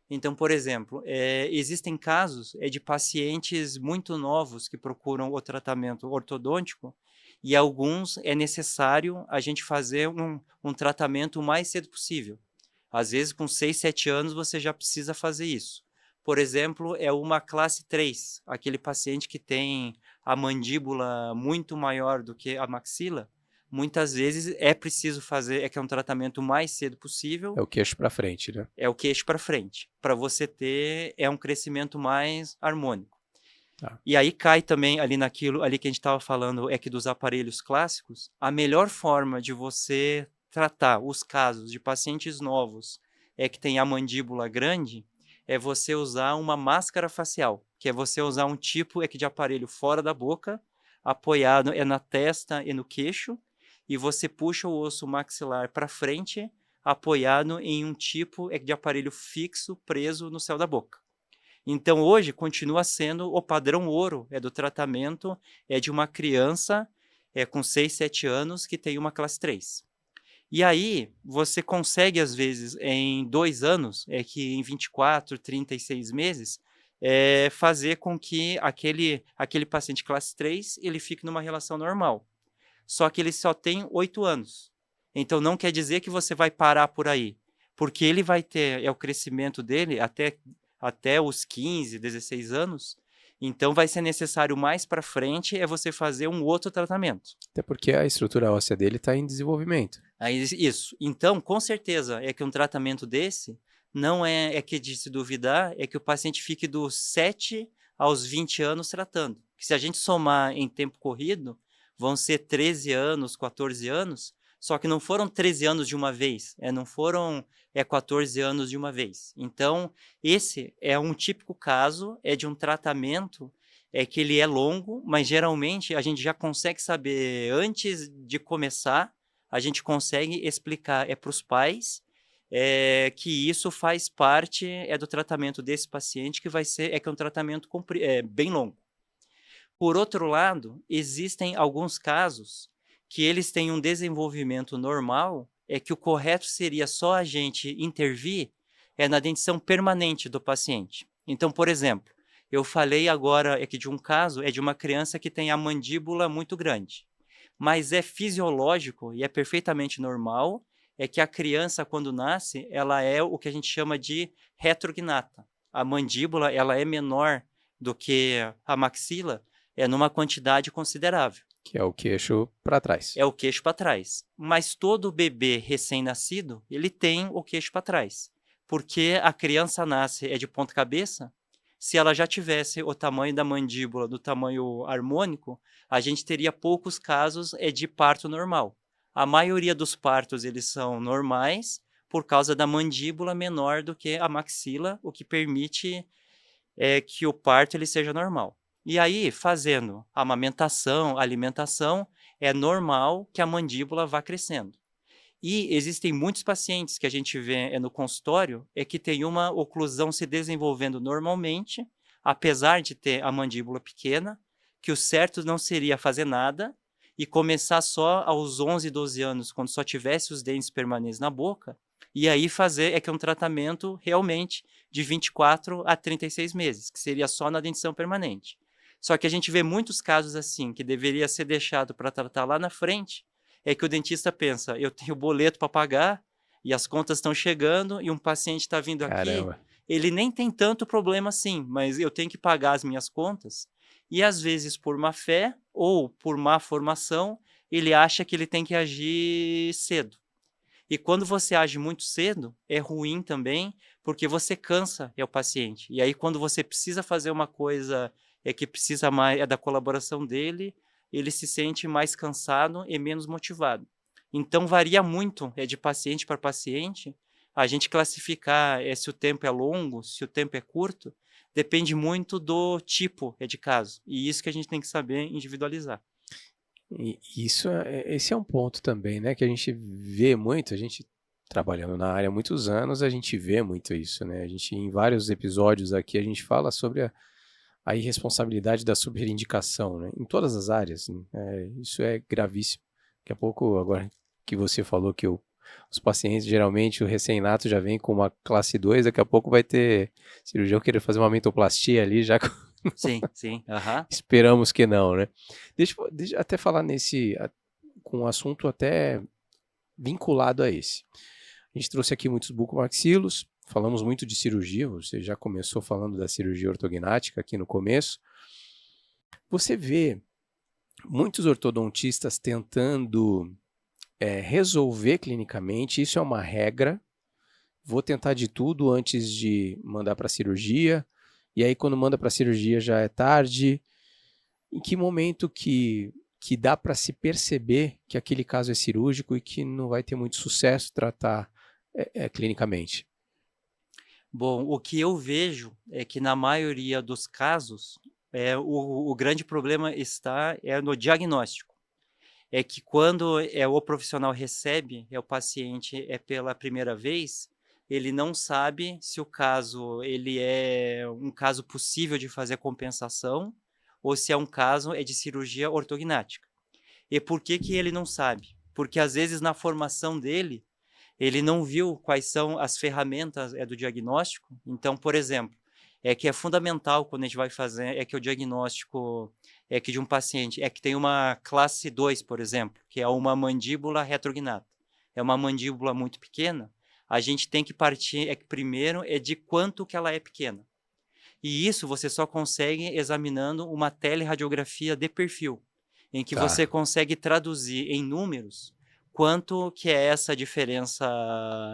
Então, por exemplo, existem casos de pacientes muito novos que procuram o tratamento ortodôntico e alguns é necessário a gente fazer um tratamento o mais cedo possível. Às vezes, com 6, 7 anos, você já precisa fazer isso. Por exemplo, uma classe 3, aquele paciente que tem a mandíbula muito maior do que a maxila. Muitas vezes é preciso fazer que é um tratamento o mais cedo possível. É o queixo para frente, né? É o queixo para frente, para você ter um crescimento mais harmônico. Tá. E aí cai também ali naquilo ali que a gente estava falando, que dos aparelhos clássicos, a melhor forma de você tratar os casos de pacientes novos que tem a mandíbula grande é você usar uma máscara facial, que é você usar um tipo de aparelho fora da boca, apoiado na testa e no queixo, e você puxa o osso maxilar para frente, apoiado em um tipo de aparelho fixo preso no céu da boca. Então, hoje, continua sendo o padrão ouro do tratamento de uma criança com 6, 7 anos que tem uma classe 3. E aí, você consegue, às vezes, em 2 anos, que em 24, 36 meses, fazer com que aquele paciente classe 3 ele fique numa relação normal. Só que ele só tem 8 anos. Então, não quer dizer que você vai parar por aí, porque ele vai ter o crescimento dele até os 15, 16 anos, então vai ser necessário mais para frente você fazer um outro tratamento. Até porque a estrutura óssea dele está em desenvolvimento. Isso. Então, com certeza, que um tratamento desse não é que de se duvidar, que o paciente fique dos 7 aos 20 anos tratando. Que se a gente somar em tempo corrido, vão ser 13 anos, 14 anos, só que não foram 13 anos de uma vez, não foram 14 anos de uma vez. Então, esse é um típico caso de um tratamento que ele é longo, mas geralmente a gente já consegue saber antes de começar, a gente consegue explicar para os pais que isso faz parte do tratamento desse paciente, que vai ser que é um tratamento bem longo. Por outro lado, existem alguns casos que eles têm um desenvolvimento normal, que o correto seria só a gente intervir na dentição permanente do paciente. Então, por exemplo, eu falei agora aqui de um caso, de uma criança que tem a mandíbula muito grande, mas é fisiológico e é perfeitamente normal é que a criança, quando nasce, ela é o que a gente chama de retrognata. A mandíbula, ela é menor do que a maxila, numa quantidade considerável. Que é o queixo para trás. É o queixo para trás. Mas todo bebê recém-nascido, ele tem o queixo para trás. Porque a criança nasce de ponta cabeça, se ela já tivesse o tamanho da mandíbula do tamanho harmônico, a gente teria poucos casos de parto normal. A maioria dos partos eles são normais por causa da mandíbula menor do que a maxila, o que permite que o parto ele seja normal. E aí, fazendo amamentação, alimentação, é normal que a mandíbula vá crescendo. E existem muitos pacientes que a gente vê no consultório que tem uma oclusão se desenvolvendo normalmente, apesar de ter a mandíbula pequena, que o certo não seria fazer nada e começar só aos 11, 12 anos, quando só tivesse os dentes permanentes na boca, e aí fazer que é um tratamento realmente de 24 a 36 meses, que seria só na dentição permanente. Só que a gente vê muitos casos assim, que deveria ser deixado para tratar lá na frente, que o dentista pensa, eu tenho boleto para pagar e as contas estão chegando e um paciente está vindo aqui, Caramba. ele nem tem tanto problema assim, mas eu tenho que pagar as minhas contas e às vezes por má fé ou por má formação, ele acha que ele tem que agir cedo. E quando você age muito cedo, é ruim também, porque você cansa o paciente. E aí quando você precisa fazer uma coisa que precisa mais da colaboração dele, ele se sente mais cansado e menos motivado. Então varia muito de paciente para paciente. A gente classificar se o tempo é longo, se o tempo é curto, depende muito do tipo de caso. E isso que a gente tem que saber individualizar. E esse é um ponto também, né, que a gente vê muito, a gente trabalhando na área há muitos anos, a gente vê muito isso, né? A gente, em vários episódios aqui, a gente fala sobre a irresponsabilidade da superindicação, né? Em todas as áreas, né? Isso é gravíssimo. Daqui a pouco, agora que você falou que os pacientes, geralmente, o recém-nato já vem com uma classe 2, daqui a pouco vai ter cirurgião querer fazer uma mentoplastia ali, já Sim, sim. Aham. esperamos que não, né? Deixa eu até falar com um assunto até vinculado a esse. A gente trouxe aqui muitos bucomaxilos, falamos muito de cirurgia, você já começou falando da cirurgia ortognática aqui no começo. Você vê muitos ortodontistas tentando resolver clinicamente, isso é uma regra, vou tentar de tudo antes de mandar para a cirurgia, e aí quando manda para a cirurgia já é tarde. Em que momento que dá para se perceber que aquele caso é cirúrgico e que não vai ter muito sucesso tratar clinicamente? Bom, o que eu vejo é que na maioria dos casos, o grande problema está no diagnóstico. É que quando o profissional recebe o paciente pela primeira vez, ele não sabe se o caso ele é um caso possível de fazer compensação ou se é um caso de cirurgia ortognática. E por que que ele não sabe? Porque às vezes na formação dele, ele não viu quais são as ferramentas do diagnóstico. Então, por exemplo, que é fundamental quando a gente vai fazer que o diagnóstico que de um paciente que tem uma classe 2, por exemplo, que é uma mandíbula retrognata. É uma mandíbula muito pequena, a gente tem que partir que primeiro de quanto que ela é pequena. E isso você só consegue examinando uma teleradiografia de perfil, em que Tá. você consegue traduzir em números quanto que é essa diferença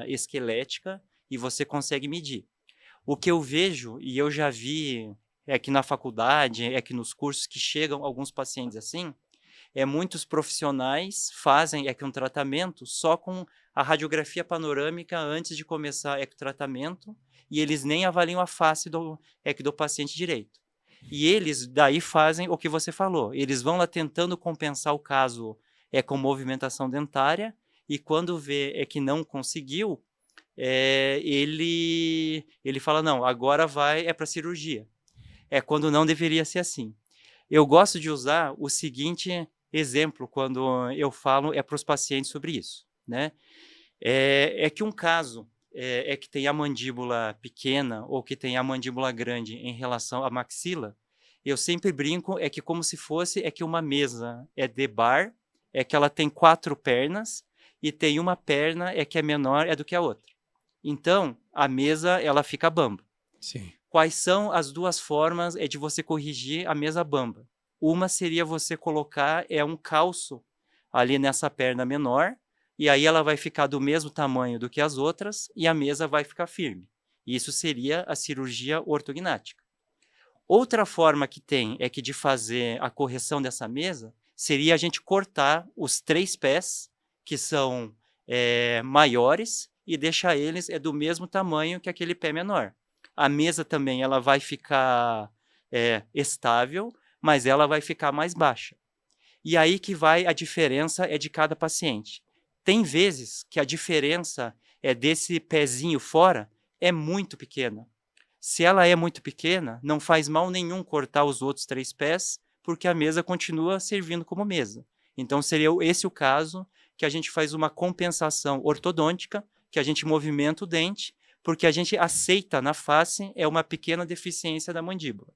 esquelética e você consegue medir. O que eu vejo, e eu já vi aqui na faculdade, aqui nos cursos que chegam alguns pacientes assim, muitos profissionais fazem que um tratamento só com a radiografia panorâmica antes de começar o tratamento e eles nem avaliam a face do paciente direito. E eles daí fazem o que você falou, eles vão lá tentando compensar o caso com movimentação dentária e quando vê que não conseguiu, ele fala, não, agora vai para cirurgia. Quando não deveria ser assim. Eu gosto de usar o seguinte exemplo quando eu falo para os pacientes sobre isso, né? Que um caso que tem a mandíbula pequena ou que tem a mandíbula grande em relação à maxila, eu sempre brinco que como se fosse que uma mesa de bar, que ela tem 4 pernas e tem uma perna que é menor do que a outra. Então, a mesa ela fica bamba. Sim. Quais são as duas formas de você corrigir a mesa bamba? Uma seria você colocar um calço ali nessa perna menor, e aí ela vai ficar do mesmo tamanho do que as outras, e a mesa vai ficar firme. Isso seria a cirurgia ortognática. Outra forma que tem que de fazer a correção dessa mesa seria a gente cortar os 3 pés, que são maiores, e deixar eles do mesmo tamanho que aquele pé menor. A mesa também ela vai ficar estável, mas ela vai ficar mais baixa. E aí que vai a diferença de cada paciente. Tem vezes que a diferença desse pezinho fora é muito pequena. Se ela é muito pequena, não faz mal nenhum cortar os outros 3 pés, porque a mesa continua servindo como mesa. Então seria esse o caso que a gente faz uma compensação ortodôntica, que a gente movimenta o dente, porque a gente aceita na face uma pequena deficiência da mandíbula.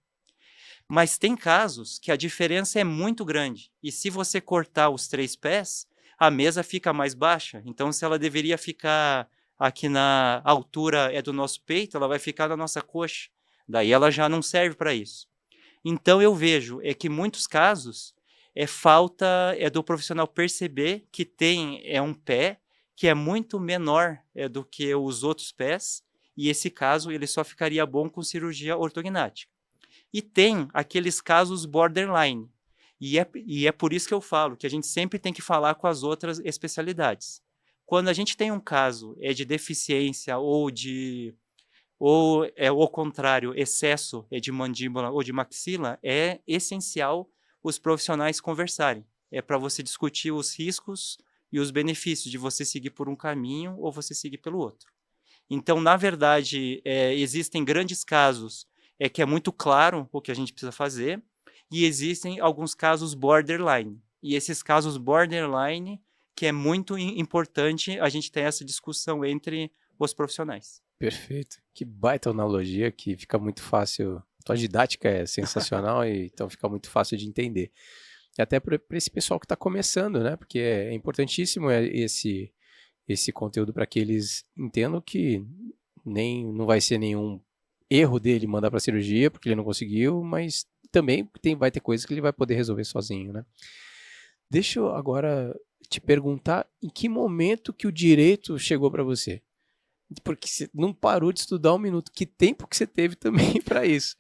Mas tem casos que a diferença é muito grande, e se você cortar os 3 pés, a mesa fica mais baixa. Então, se ela deveria ficar aqui na altura do nosso peito, ela vai ficar na nossa coxa. Daí ela já não serve para isso. Então, eu vejo que muitos casos falta do profissional perceber que tem um pé que é muito menor do que os outros pés, e esse caso ele só ficaria bom com cirurgia ortognática. E tem aqueles casos borderline. E é por isso que eu falo que a gente sempre tem que falar com as outras especialidades. Quando a gente tem um caso de deficiência ou ao contrário, excesso de mandíbula ou de maxila, é essencial os profissionais conversarem. É para você discutir os riscos e os benefícios de você seguir por um caminho ou você seguir pelo outro. Então, na verdade, existem grandes casos que é muito claro o que a gente precisa fazer, e existem alguns casos borderline. E esses casos borderline que é muito importante a gente ter essa discussão entre os profissionais. Perfeito. Que baita analogia que fica muito fácil. Tua didática é sensacional e então fica muito fácil de entender. E até para esse pessoal que está começando, né? Porque é importantíssimo esse conteúdo para que eles entendam que não vai ser nenhum erro dele mandar para cirurgia porque ele não conseguiu, mas também vai ter coisas que ele vai poder resolver sozinho, né? Deixa eu agora te perguntar em que momento que o direito chegou para você? Porque você não parou de estudar um minuto. Que tempo que você teve também para isso?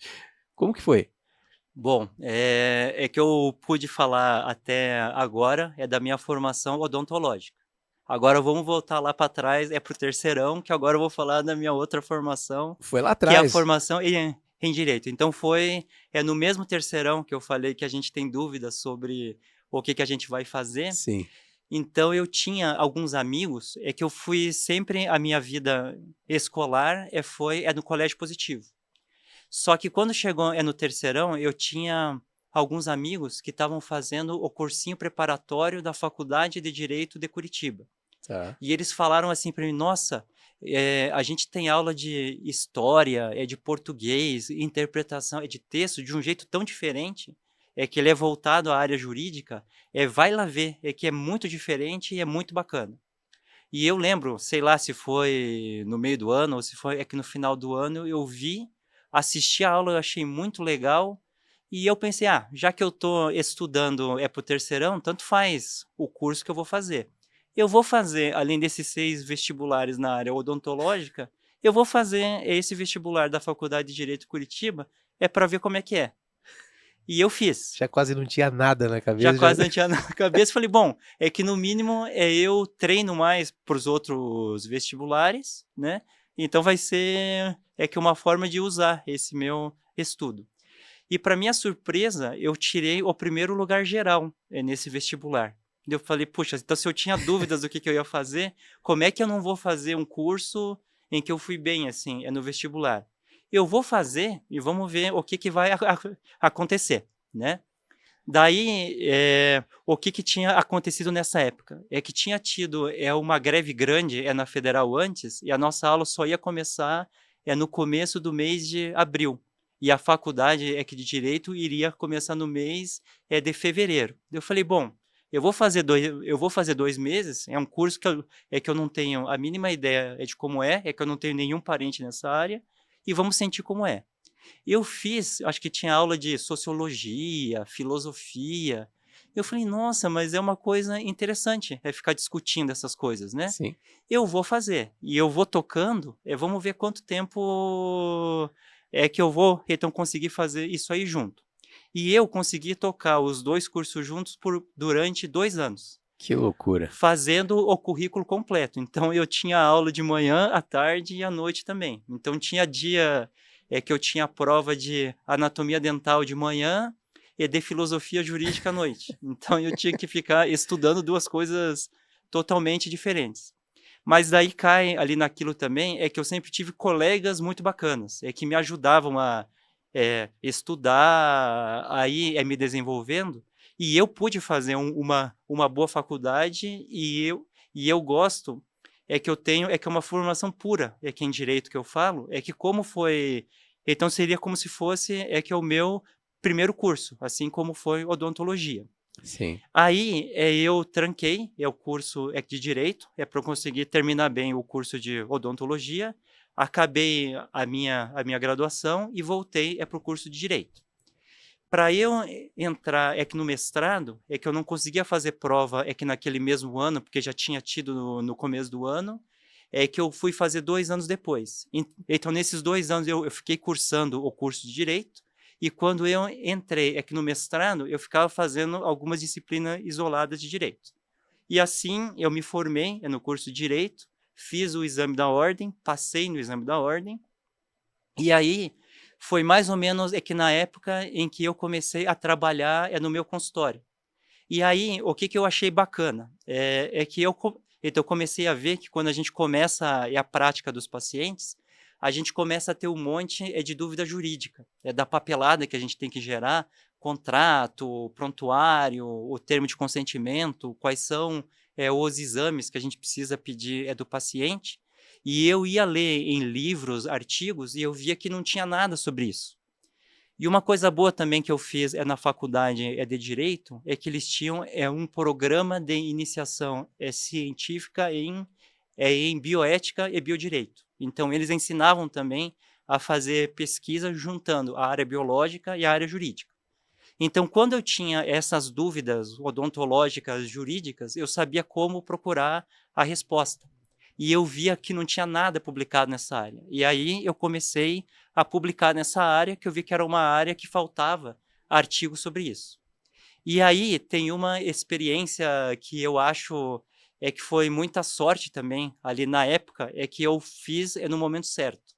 Como que foi? Bom, que eu pude falar até agora da minha formação odontológica. Agora vamos voltar lá para trás, para o terceirão, que agora eu vou falar da minha outra formação, Foi lá que é a atrás. formação em Direito. Então foi no mesmo terceirão que eu falei que a gente tem dúvidas sobre o que a gente vai fazer. Sim. Então eu tinha alguns amigos, que eu fui sempre, a minha vida escolar foi no colégio positivo. Só que quando chegou no terceirão, eu tinha alguns amigos que estavam fazendo o cursinho preparatório da Faculdade de Direito de Curitiba. Tá. E eles falaram assim para mim, nossa, a gente tem aula de história, de português, interpretação, de texto de um jeito tão diferente, que ele é voltado à área jurídica, vai lá ver, que é muito diferente e é muito bacana. E eu lembro, sei lá se foi no meio do ano ou se foi que no final do ano, eu assisti a aula, eu achei muito legal, e eu pensei, já que eu estou estudando para o terceirão, tanto faz o curso que eu vou fazer. Eu vou fazer, além desses 6 vestibulares na área odontológica, eu vou fazer esse vestibular da Faculdade de Direito Curitiba, para ver como é que é. E eu fiz. Já quase não tinha nada na cabeça. Já quase não tinha na cabeça. Falei, bom, que no mínimo eu treino mais para os outros vestibulares, né? Então vai ser que uma forma de usar esse meu estudo. E para minha surpresa, eu tirei o primeiro lugar geral nesse vestibular. Eu falei, puxa, então se eu tinha dúvidas do que eu ia fazer, como é que eu não vou fazer um curso em que eu fui bem, assim, no vestibular? Eu vou fazer e vamos ver o que vai acontecer, né? Daí, o que tinha acontecido nessa época? Que tinha tido uma greve grande na Federal antes, e a nossa aula só ia começar no começo do mês de abril. E a faculdade de Direito iria começar no mês de fevereiro. Eu falei, bom, eu vou fazer 2 meses, é um curso que eu não tenho a mínima ideia de como é que eu não tenho nenhum parente nessa área, e vamos sentir como é. Eu fiz, acho que tinha aula de sociologia, filosofia. Eu falei, nossa, mas é uma coisa interessante, é ficar discutindo essas coisas, né? Sim. Eu vou fazer, e eu vou tocando, vamos ver quanto tempo é que eu vou, então, conseguir fazer isso aí junto. E eu consegui tocar os 2 cursos juntos durante 2 anos, Que loucura. fazendo o currículo completo. Então eu tinha aula de manhã, à tarde e à noite também. Então tinha dia que eu tinha prova de anatomia dental de manhã e de filosofia jurídica à noite. Então eu tinha que ficar estudando 2 coisas totalmente diferentes. Mas daí cai ali naquilo também, que eu sempre tive colegas muito bacanas, que me ajudavam a estudar, aí me desenvolvendo, e eu pude fazer uma boa faculdade, e eu gosto, que eu tenho, que é uma formação pura, que em direito que eu falo, que como foi, então seria como se fosse, que é o meu primeiro curso, assim como foi odontologia. Sim. Aí eu tranquei o curso de direito, para eu conseguir terminar bem o curso de odontologia, acabei a minha graduação e voltei para o curso de direito. Para eu entrar no mestrado, que eu não conseguia fazer prova que naquele mesmo ano, porque já tinha tido no começo do ano, que eu fui fazer 2 anos depois. Então, nesses 2 anos, eu fiquei cursando o curso de Direito, e quando eu entrei no mestrado, eu ficava fazendo algumas disciplinas isoladas de Direito. E assim, eu me formei no curso de Direito, fiz o exame da ordem, passei no exame da ordem, e aí foi mais ou menos que na época em que eu comecei a trabalhar no meu consultório. E aí, o que eu achei bacana que então eu comecei a ver que quando a gente começa a prática dos pacientes, a gente começa a ter um monte de dúvida jurídica, da papelada que a gente tem que gerar, contrato, prontuário, o termo de consentimento, quais são os exames que a gente precisa pedir do paciente. E eu ia ler em livros, artigos, e eu via que não tinha nada sobre isso. E uma coisa boa também que eu fiz na faculdade de Direito, que eles tinham um programa de iniciação científica em bioética e biodireito. Então, eles ensinavam também a fazer pesquisa juntando a área biológica e a área jurídica. Então, quando eu tinha essas dúvidas odontológicas, jurídicas, eu sabia como procurar a resposta. E eu via que não tinha nada publicado nessa área. E aí eu comecei a publicar nessa área, que eu vi que era uma área que faltava artigos sobre isso. E aí tem uma experiência que eu acho que foi muita sorte também, ali na época, que eu fiz no momento certo.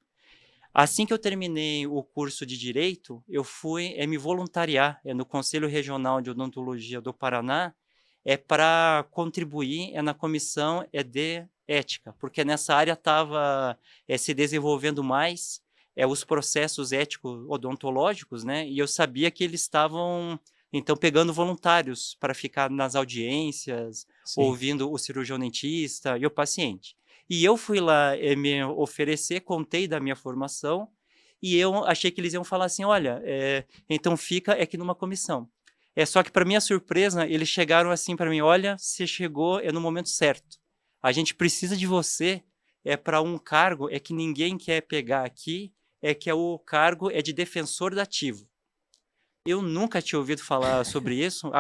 Assim que eu terminei o curso de Direito, eu fui me voluntariar no Conselho Regional de Odontologia do Paraná, para contribuir na comissão de ética, porque nessa área estava se desenvolvendo mais os processos éticos odontológicos, né? E eu sabia que eles estavam, então, pegando voluntários para ficar nas audiências, Sim. ouvindo o cirurgião dentista e o paciente. E eu fui lá me oferecer, contei da minha formação, e eu achei que eles iam falar assim, olha, então fica aqui numa comissão. Só que, para minha surpresa, eles chegaram assim para mim, olha, você chegou no momento certo. A gente precisa de você para um cargo que ninguém quer pegar aqui, que é o cargo de defensor dativo. Eu nunca tinha ouvido falar sobre isso.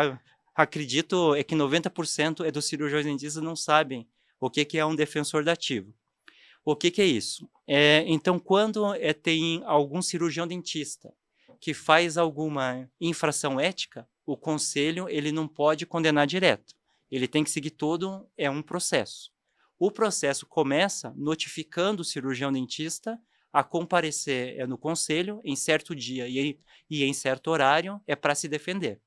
Acredito que 90% dos cirurgiões dentistas não sabem o que é um defensor dativo. O que é isso? Então, quando tem algum cirurgião dentista que faz alguma infração ética, o conselho ele não pode condenar direto. Ele tem que seguir todo um processo. O processo começa notificando o cirurgião dentista a comparecer no conselho em certo dia e em certo horário para se defender.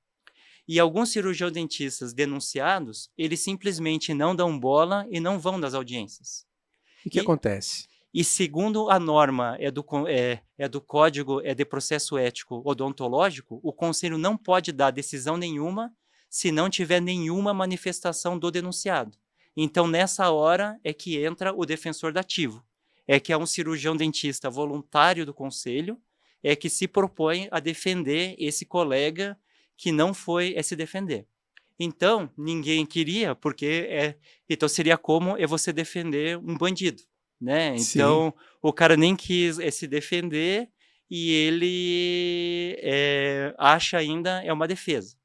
E alguns cirurgiões dentistas denunciados, eles simplesmente não dão bola e não vão das audiências. O que E, acontece? e segundo a norma do Código de Processo Ético Odontológico, o conselho não pode dar decisão nenhuma se não tiver nenhuma manifestação do denunciado. Então, nessa hora que entra o defensor dativo, que é um cirurgião dentista voluntário do conselho, que se propõe a defender esse colega que não foi se defender. Então, ninguém queria, porque então seria como você defender um bandido, né? Sim. Então, o cara nem quis se defender e ele acha ainda é uma defesa.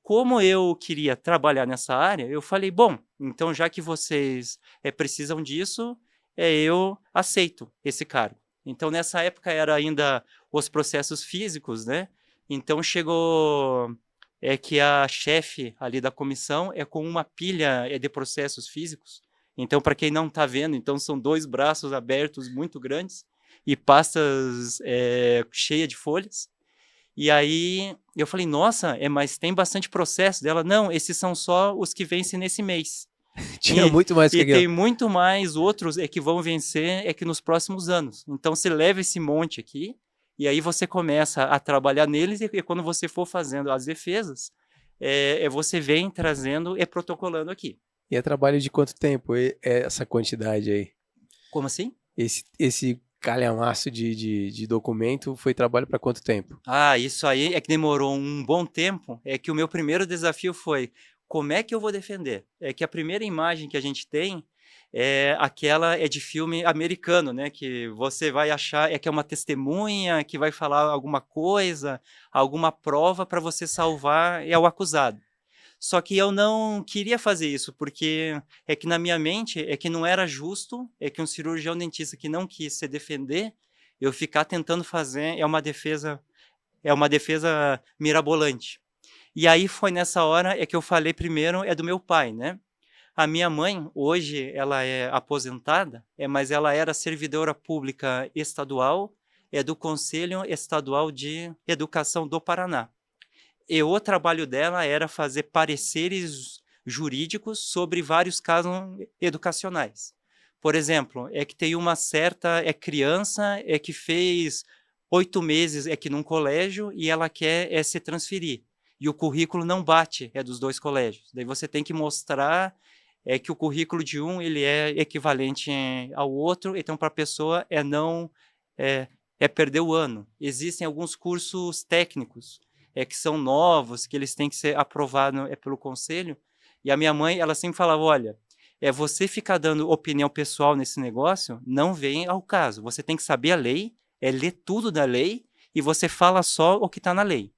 Como eu queria trabalhar nessa área, eu falei, bom, então já que vocês precisam disso, eu aceito esse cargo. Então, nessa época era ainda os processos físicos, né? Então, chegou que a chefe ali da comissão é com uma pilha de processos físicos. Então, para quem não está vendo, então são 2 braços abertos muito grandes e pastas cheias de folhas. E aí eu falei, nossa, mas tem bastante processo dela. Não, esses são só os que vencem nesse mês. Tinha E, muito mais que e aquilo. tem muito mais outros que vão vencer que nos próximos anos. Então você leva esse monte aqui e aí você começa a trabalhar neles e quando você for fazendo as defesas, você vem trazendo e protocolando aqui. E é trabalho de quanto tempo essa quantidade aí? Como assim? Esse calhamaço de documento foi trabalho para quanto tempo? Ah, isso aí é que demorou um bom tempo. É que o meu primeiro desafio foi como é que eu vou defender? É que a primeira imagem que a gente tem é aquela de filme americano, né? Que você vai achar que é uma testemunha que vai falar alguma coisa, alguma prova para você salvar o acusado. Só que eu não queria fazer isso, porque é que na minha mente é que não era justo, é que um cirurgião dentista que não quis se defender, eu ficar tentando fazer é uma defesa mirabolante. E aí foi nessa hora que eu falei primeiro do meu pai, né? A minha mãe, hoje, ela é aposentada, mas ela era servidora pública estadual, do Conselho Estadual de Educação do Paraná. E o trabalho dela era fazer pareceres jurídicos sobre vários casos educacionais. Por exemplo, que tem uma certa criança que fez 8 meses que num colégio e ela quer se transferir. E o currículo não bate dos 2 colégios. Daí você tem que mostrar que o currículo de um ele é equivalente ao outro, então para a pessoa não é, perder o ano. Existem alguns cursos técnicos que são novos, que eles têm que ser aprovados pelo conselho. E a minha mãe, ela sempre falava, olha, você ficar dando opinião pessoal nesse negócio, não vem ao caso. Você tem que saber a lei, ler tudo da lei, e você fala só o que está na lei.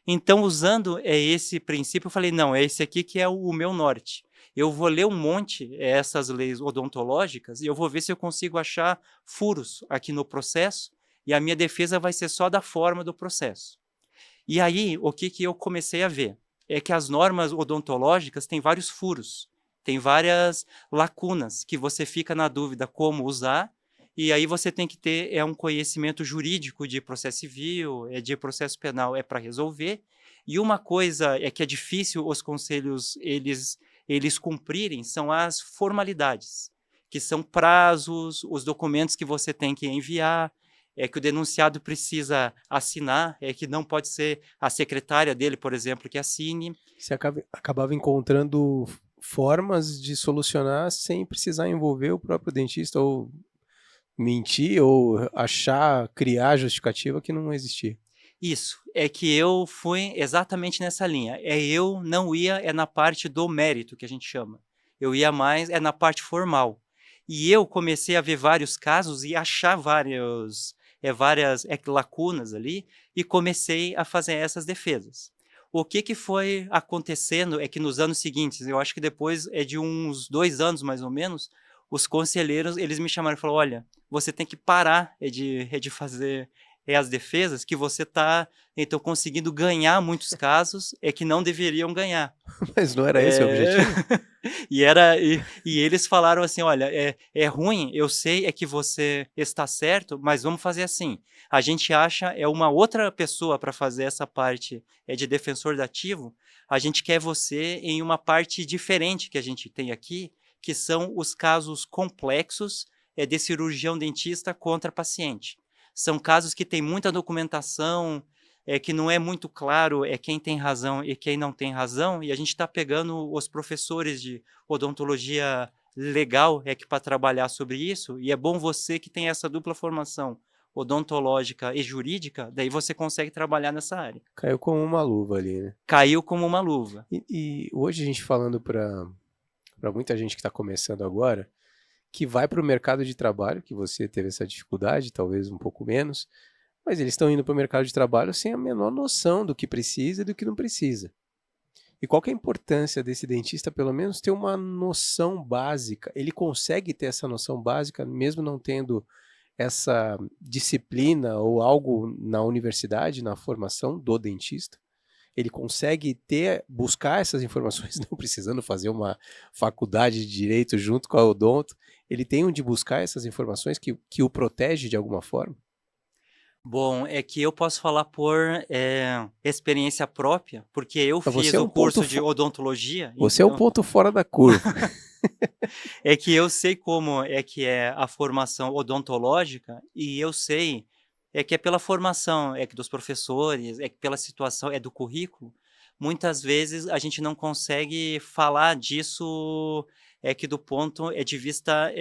Então, usando esse princípio, eu falei, não, é esse aqui que é o meu norte. Eu vou ler um monte essas leis odontológicas e eu vou ver se eu consigo achar furos aqui no processo e a minha defesa vai ser só da forma do processo. E aí, o que eu comecei a ver? É que as normas odontológicas têm vários furos, tem várias lacunas que você fica na dúvida como usar, e aí você tem que ter um conhecimento jurídico de processo civil, de processo penal para resolver. E uma coisa que é difícil os conselhos eles cumprirem são as formalidades, que são prazos, os documentos que você tem que enviar, que o denunciado precisa assinar, que não pode ser a secretária dele, por exemplo, que assine. Você acabava encontrando formas de solucionar sem precisar envolver o próprio dentista ou mentir ou achar, criar justificativa que não existia. Isso, é que eu fui exatamente nessa linha. Eu não ia na parte do mérito, que a gente chama. Eu ia mais na parte formal. E eu comecei a ver vários casos e achar várias lacunas ali e comecei a fazer essas defesas. O que foi acontecendo é que nos anos seguintes, eu acho que depois de uns 2 anos mais ou menos, os conselheiros eles me chamaram e falaram, olha, você tem que parar de fazer as defesas que você está então conseguindo ganhar muitos casos que não deveriam ganhar. Mas não era esse o É... objetivo? e eles falaram assim, olha, é ruim, eu sei que você está certo, mas vamos fazer assim, a gente acha uma outra pessoa para fazer essa parte de defensor dativo, a gente quer você em uma parte diferente que a gente tem aqui, que são os casos complexos de cirurgião dentista contra paciente. São casos que tem muita documentação, que não é muito claro quem tem razão e quem não tem razão, e a gente está pegando os professores de odontologia legal que para trabalhar sobre isso, e é bom você que tem essa dupla formação, odontológica e jurídica, daí você consegue trabalhar nessa área. Caiu como uma luva ali, né? Caiu como uma luva. E hoje a gente falando para muita gente que está começando agora, que vai para o mercado de trabalho, que você teve essa dificuldade, talvez um pouco menos, mas eles estão indo para o mercado de trabalho sem a menor noção do que precisa e do que não precisa. E qual que é a importância desse dentista, pelo menos, ter uma noção básica? Ele consegue ter essa noção básica, mesmo não tendo essa disciplina ou algo na universidade, na formação do dentista? Ele consegue buscar essas informações, não precisando fazer uma faculdade de direito junto com a odonto. Ele tem onde buscar essas informações que o protege de alguma forma? Bom, é que eu posso falar por experiência própria, porque eu Mas fiz o curso de odontologia, você é um então ponto fora da curva. é que eu sei como é que é a formação odontológica e eu sei é que é pela formação, é que dos professores, é que pela situação, é do currículo. Muitas vezes a gente não consegue falar disso é que do ponto de vista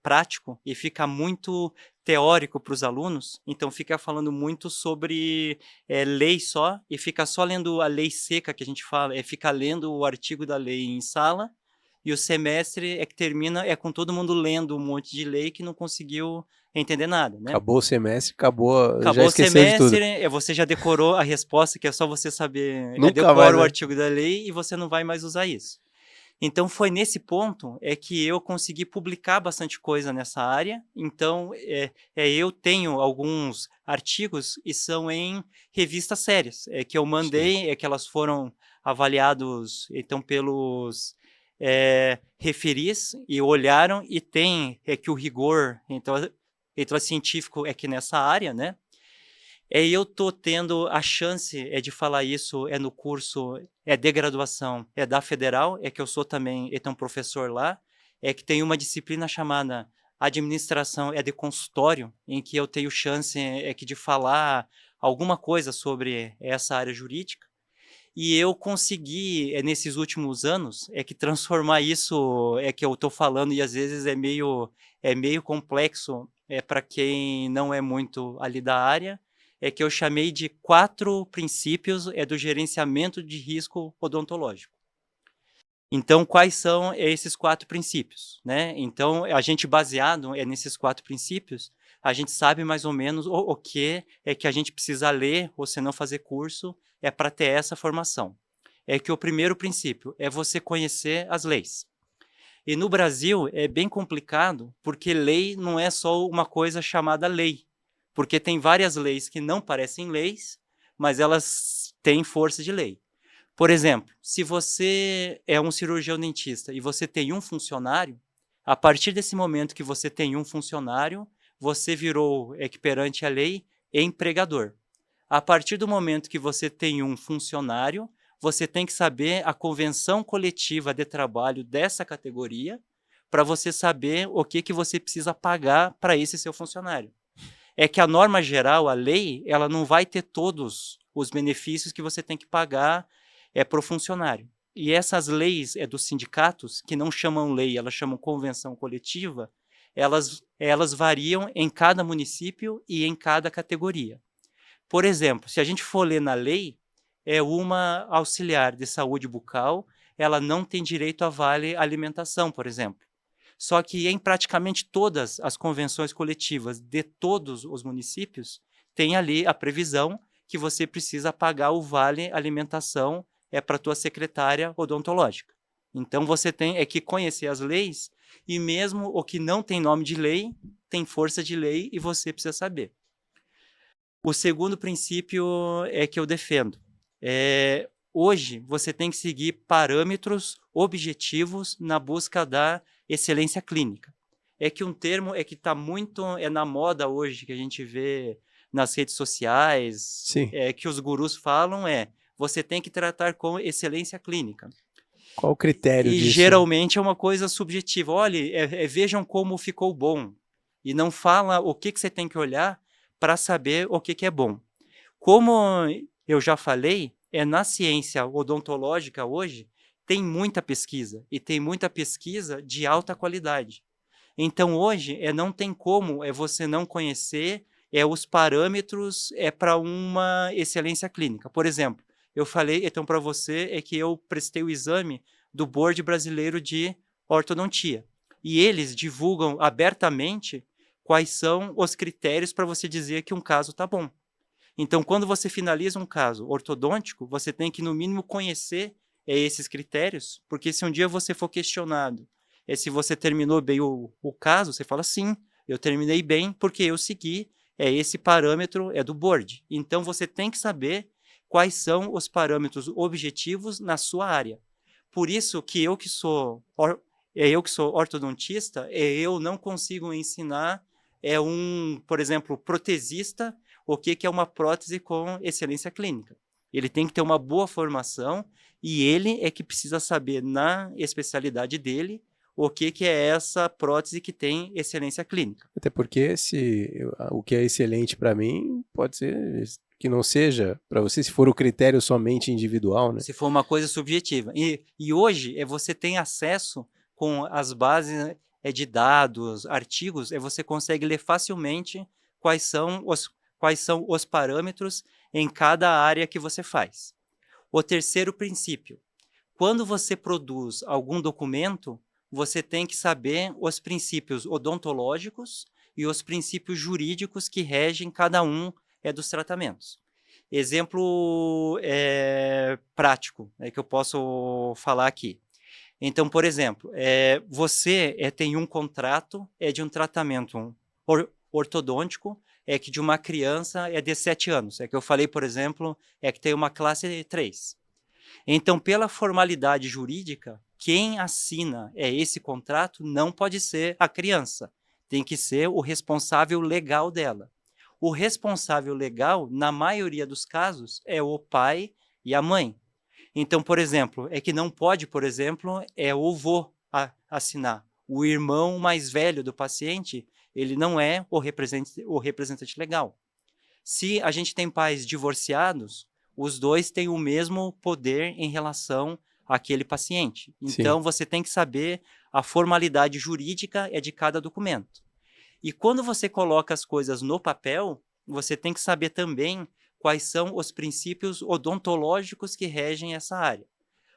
prático e fica muito teórico para os alunos, então fica falando muito sobre lei só e fica só lendo a lei seca que a gente fala, fica lendo o artigo da lei em sala e o semestre que termina com todo mundo lendo um monte de lei que não conseguiu entender nada, né? Acabou o semestre, já Acabou o esqueceu de tudo. semestre, você já decorou a resposta, que é só você saber, Nunca mais, decora o né? artigo da lei e você não vai mais usar isso. Então foi nesse ponto que eu consegui publicar bastante coisa nessa área. Então eu tenho alguns artigos e são em revistas sérias, que eu Sim. mandei, que elas foram avaliados então pelos referis e olharam e tem que o rigor então é científico que nessa área, né? Eu tô tendo a chance de falar isso no curso de graduação da Federal, que eu sou também um professor lá, que tem uma disciplina chamada Administração de Consultório, em que eu tenho chance de falar alguma coisa sobre essa área jurídica. E eu consegui, nesses últimos anos, que transformar isso que eu estou falando, e às vezes é meio complexo para quem não é muito ali da área, que eu chamei de 4 princípios do gerenciamento de risco odontológico. Então, quais são esses 4 princípios, né? Então, a gente baseado nesses 4 princípios, a gente sabe mais ou menos o que que a gente precisa ler ou se não fazer curso para ter essa formação. Que o primeiro princípio é você conhecer as leis. E no Brasil é bem complicado, porque lei não é só uma coisa chamada lei, porque tem várias leis que não parecem leis, mas elas têm força de lei. Por exemplo, se você é um cirurgião dentista e você tem um funcionário, a partir desse momento que você tem um funcionário, você virou, perante a lei, empregador. A partir do momento que você tem um funcionário, você tem que saber a convenção coletiva de trabalho dessa categoria para você saber o que você precisa pagar para esse seu funcionário. Que a norma geral, a lei, ela não vai ter todos os benefícios que você tem que pagar para o funcionário. E essas leis dos sindicatos, que não chamam lei, elas chamam convenção coletiva, elas variam em cada município e em cada categoria. Por exemplo, se a gente for ler na lei, uma auxiliar de saúde bucal, ela não tem direito a vale alimentação, por exemplo. Só que em praticamente todas as convenções coletivas de todos os municípios, tem ali a previsão que você precisa pagar o vale alimentação para a tua secretária odontológica. Então você tem que conhecer as leis e mesmo o que não tem nome de lei, tem força de lei e você precisa saber. O segundo princípio que eu defendo. Hoje você tem que seguir parâmetros objetivos na busca da excelência clínica. Que um termo que está muito na moda hoje, que a gente vê nas redes sociais, Sim. Que os gurus falam você tem que tratar com excelência clínica. Qual o critério e disso? geralmente é uma coisa subjetiva. Olha, vejam como ficou bom. E não fala o que você tem que olhar para saber o que é bom. Como eu já falei, na ciência odontológica hoje, tem muita pesquisa, e tem muita pesquisa de alta qualidade. Então, hoje, não tem como você não conhecer os parâmetros para uma excelência clínica. Por exemplo, eu falei então para você que eu prestei o exame do Board Brasileiro de Ortodontia. E eles divulgam abertamente quais são os critérios para você dizer que um caso está bom. Então, quando você finaliza um caso ortodôntico, você tem que, no mínimo, conhecer esses critérios, porque se um dia você for questionado se você terminou bem o caso, você fala, sim, eu terminei bem porque eu segui esse parâmetro do board. Então, você tem que saber quais são os parâmetros objetivos na sua área. Por isso que eu que sou ortodontista, eu não consigo ensinar por exemplo, protesista, o que é uma prótese com excelência clínica. Ele tem que ter uma boa formação e ele é que precisa saber, na especialidade dele, o que é essa prótese que tem excelência clínica. Até porque o que é excelente para mim pode ser que não seja para você, se for o critério somente individual, né? Se for uma coisa subjetiva. E hoje você tem acesso com as bases de dados, artigos, você consegue ler facilmente quais são os parâmetros em cada área que você faz. O terceiro princípio, quando você produz algum documento, você tem que saber os princípios odontológicos e os princípios jurídicos que regem cada um dos tratamentos. Exemplo prático que eu posso falar aqui. Então, por exemplo, você tem um contrato de um tratamento ortodôntico que de uma criança de 7 anos. Que eu falei, por exemplo, que tem uma classe 3. Então, pela formalidade jurídica, quem assina esse contrato não pode ser a criança. Tem que ser o responsável legal dela. O responsável legal, na maioria dos casos, é o pai e a mãe. Então, por exemplo, que não pode, por exemplo, o avô assinar. O irmão mais velho do paciente, ele não é o representante legal. Se a gente tem pais divorciados, os dois têm o mesmo poder em relação àquele paciente. Então, Sim. você tem que saber a formalidade jurídica de cada documento. E quando você coloca as coisas no papel, você tem que saber também quais são os princípios odontológicos que regem essa área.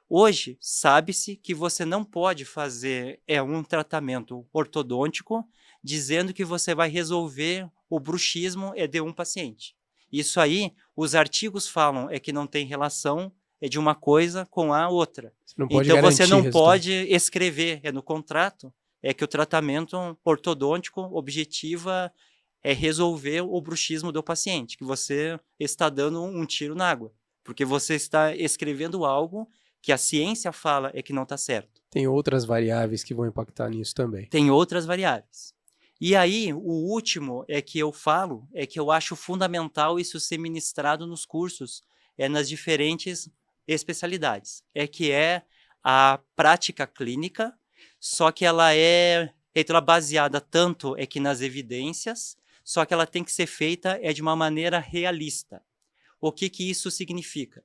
Hoje, sabe-se que você não pode fazer um tratamento ortodôntico dizendo que você vai resolver o bruxismo de um paciente. Isso aí, os artigos falam que não tem relação de uma coisa com a outra. Então, você não pode escrever no contrato que o tratamento ortodôntico objetiva resolver o bruxismo do paciente, que você está dando um tiro na água, porque você está escrevendo algo que a ciência fala que não está certo. Tem outras variáveis que vão impactar nisso também. Tem outras variáveis. E aí, o último que eu falo que eu acho fundamental isso ser ministrado nos cursos, nas diferentes especialidades, que é a prática clínica, só que ela é baseada tanto que nas evidências, só que ela tem que ser feita de uma maneira realista. O que isso significa?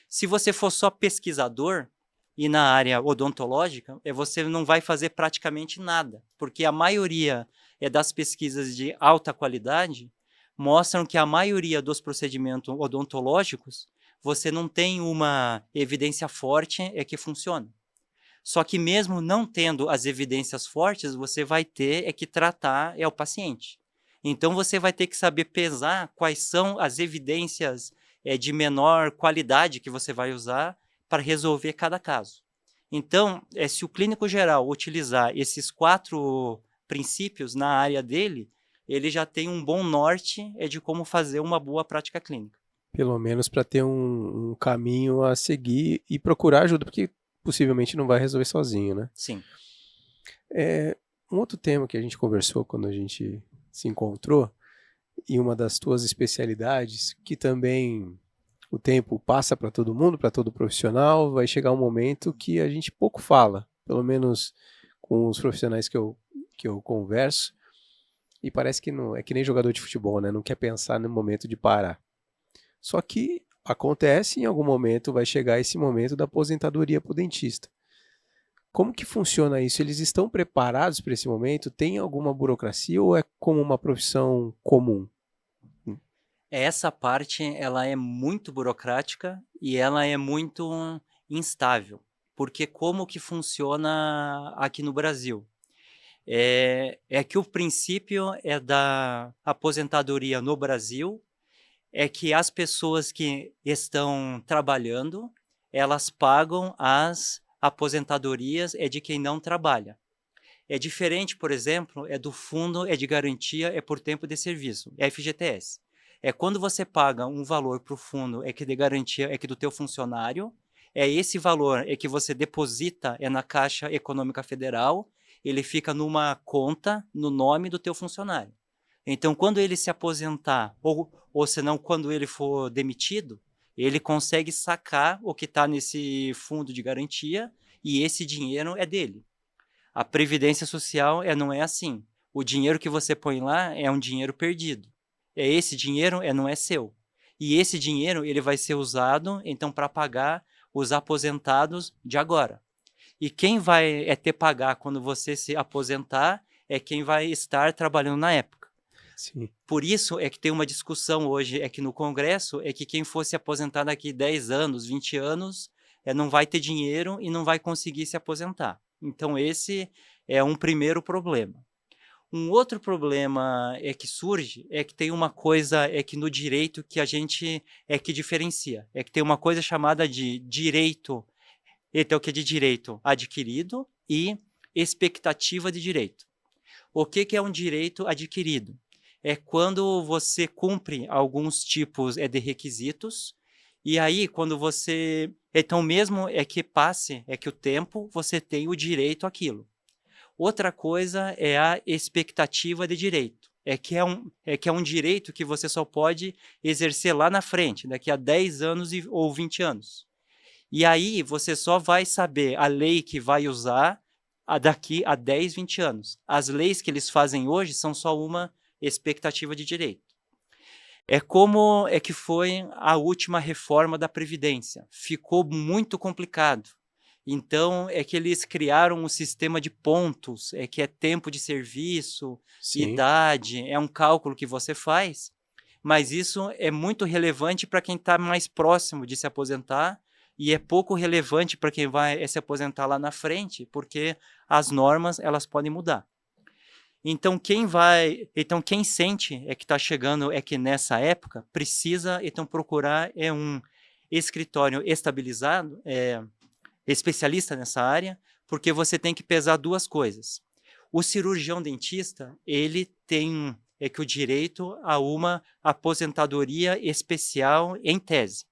Se você for só pesquisador e na área odontológica, você não vai fazer praticamente nada, porque a maioria das pesquisas de alta qualidade mostram que a maioria dos procedimentos odontológicos você não tem uma evidência forte que funciona. Só que mesmo não tendo as evidências fortes, você vai ter que tratar o paciente. Então, você vai ter que saber pesar quais são as evidências de menor qualidade que você vai usar para resolver cada caso. Então, se o clínico geral utilizar esses 4 princípios na área dele, ele já tem um bom norte de como fazer uma boa prática clínica. Pelo menos para ter um caminho a seguir e procurar ajuda, porque possivelmente não vai resolver sozinho, né? Sim. Um outro tema que a gente conversou quando a gente se encontrou, e uma das tuas especialidades, que também o tempo passa para todo mundo, para todo profissional, vai chegar um momento que a gente pouco fala, pelo menos com os profissionais que eu converso, e parece que não é que nem jogador de futebol, né? Não quer pensar no momento de parar. Só que acontece, em algum momento vai chegar esse momento da aposentadoria para o dentista. Como que funciona isso? Eles estão preparados para esse momento? Tem alguma burocracia ou é como uma profissão comum? Essa parte, ela é muito burocrática e ela é muito instável, porque como que funciona aqui no Brasil? É que o princípio é da aposentadoria no Brasil, é que as pessoas que estão trabalhando, elas pagam as aposentadorias de quem não trabalha. É diferente, por exemplo, é do fundo de garantia por tempo de serviço, é FGTS. É quando você paga um valor para o fundo que de garantia que do teu funcionário, é esse valor que você deposita na Caixa Econômica Federal, ele fica numa conta no nome do teu funcionário. Então, quando ele se aposentar, ou senão quando ele for demitido, ele consegue sacar o que está nesse fundo de garantia e esse dinheiro é dele. A previdência social não é assim. O dinheiro que você põe lá é um dinheiro perdido. Esse dinheiro não é seu. E esse dinheiro ele vai ser usado então para pagar os aposentados de agora. E quem vai ter pagar quando você se aposentar é quem vai estar trabalhando na época. Sim. Por isso que tem uma discussão hoje que no Congresso que quem fosse aposentar daqui 10 anos, 20 anos, não vai ter dinheiro e não vai conseguir se aposentar. Então esse é um primeiro problema. Um outro problema que surge que tem uma coisa que no direito que a gente que diferencia. É que tem uma coisa chamada de direito, então que é de direito adquirido e expectativa de direito. O que é um direito adquirido? É quando você cumpre alguns tipos de requisitos, e aí quando você... Então mesmo que passe que o tempo, você tem o direito àquilo. Outra coisa é a expectativa de direito. Que é um direito que você só pode exercer lá na frente, daqui a 10 anos ou 20 anos. E aí você só vai saber a lei que vai usar daqui a 10, 20 anos. As leis que eles fazem hoje são só uma expectativa de direito. É como que foi a última reforma da Previdência. Ficou muito complicado. Então, que eles criaram um sistema de pontos, que é tempo de serviço, Sim. idade, é um cálculo que você faz, mas isso é muito relevante para quem está mais próximo de se aposentar e é pouco relevante para quem vai se aposentar lá na frente, porque as normas elas podem mudar. Então quem sente que está chegando que nessa época precisa então procurar um escritório estabilizado, especialista nessa área, porque você tem que pesar duas coisas. O cirurgião dentista, ele tem que o direito a uma aposentadoria especial em tese.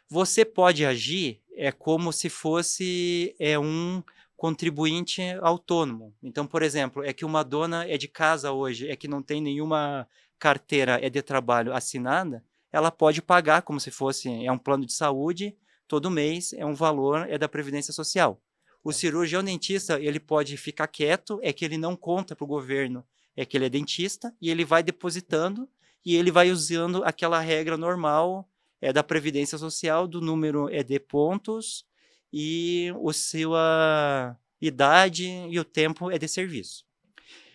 Você pode agir como se fosse um contribuinte autônomo. Então, por exemplo, que uma dona de casa hoje que não tem nenhuma carteira de trabalho assinada, ela pode pagar como se fosse um plano de saúde, todo mês um valor da Previdência Social. O cirurgião dentista, ele pode ficar quieto, que ele não conta para o governo que ele é dentista, e ele vai depositando, e ele vai usando aquela regra normal da Previdência Social, do número de pontos, e a sua idade e o tempo de serviço.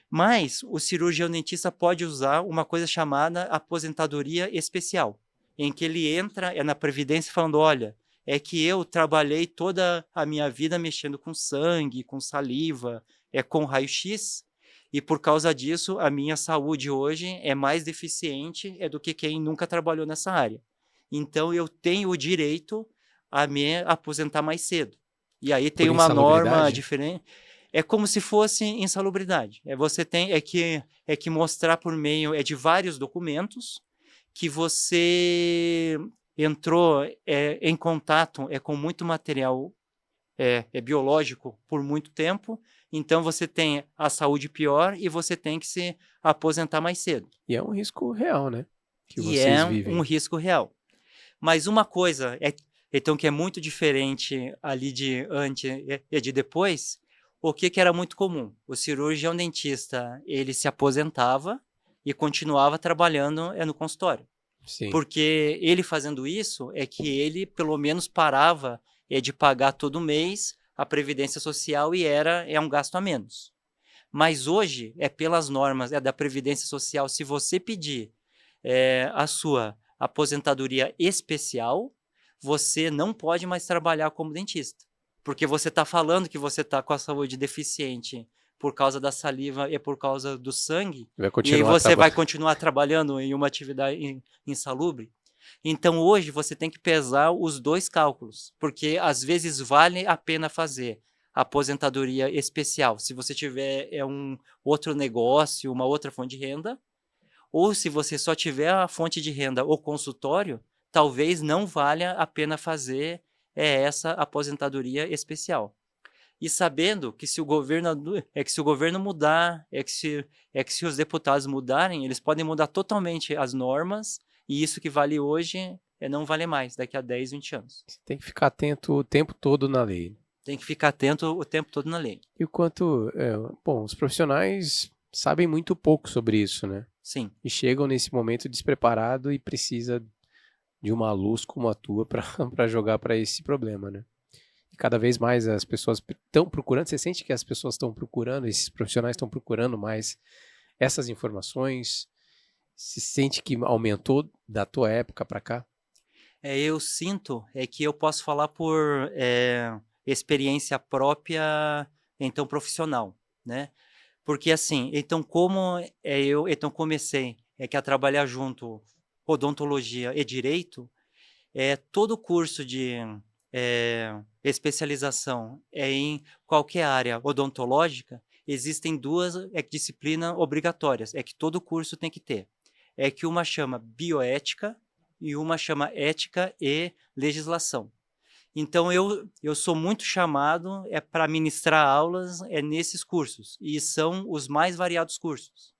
Mas o cirurgião dentista pode usar uma coisa chamada aposentadoria especial, em que ele entra na Previdência falando, olha, que eu trabalhei toda a minha vida mexendo com sangue, com saliva, com raio-x, e por causa disso a minha saúde hoje é mais deficiente do que quem nunca trabalhou nessa área. Então eu tenho o direito a me aposentar mais cedo. E aí tem uma norma diferente. É como se fosse insalubridade. Você tem que mostrar por meio de vários documentos que você entrou em contato com muito material biológico por muito tempo, então você tem a saúde pior e você tem que se aposentar mais cedo. E é um risco real, né? Que E vocês é vivem. um risco real. Mas uma coisa então que é muito diferente ali de antes e de depois, o que era muito comum? O cirurgião dentista, ele se aposentava e continuava trabalhando no consultório. Sim. Porque ele fazendo isso que ele pelo menos parava de pagar todo mês a Previdência Social e era um gasto a menos. Mas hoje, pelas normas da Previdência Social, se você pedir a sua aposentadoria especial, você não pode mais trabalhar como dentista. Porque você está falando que você está com a saúde deficiente por causa da saliva e por causa do sangue, Vai e aí continuar você vai trabalhando. continuar trabalhando em uma atividade insalubre. Então hoje você tem que pesar os dois cálculos, porque às vezes vale a pena fazer aposentadoria especial, se você tiver um outro negócio, uma outra fonte de renda, ou se você só tiver a fonte de renda ou consultório, talvez não valha a pena fazer essa aposentadoria especial. E sabendo que se o governo que se o governo mudar, que se os deputados mudarem, eles podem mudar totalmente as normas, e isso que vale hoje não vale mais daqui a 10, 20 anos. Você tem que ficar atento o tempo todo na lei. Tem que ficar atento o tempo todo na lei. E o quanto, bom, os profissionais sabem muito pouco sobre isso, né? Sim. E chegam nesse momento despreparado e precisa de uma luz como a tua para jogar para esse problema, né? E cada vez mais as pessoas estão procurando, você sente que as pessoas estão procurando, esses profissionais estão procurando mais essas informações? Se sente que aumentou da tua época para cá? Eu sinto que eu posso falar por experiência própria, então profissional, né? Porque assim, então como eu então comecei que a trabalhar junto odontologia e direito, todo curso de especialização em qualquer área odontológica, existem duas disciplinas obrigatórias, que todo curso tem que ter. Que uma chama bioética e uma chama ética e legislação. Então eu sou muito chamado para ministrar aulas nesses cursos, e são os mais variados cursos.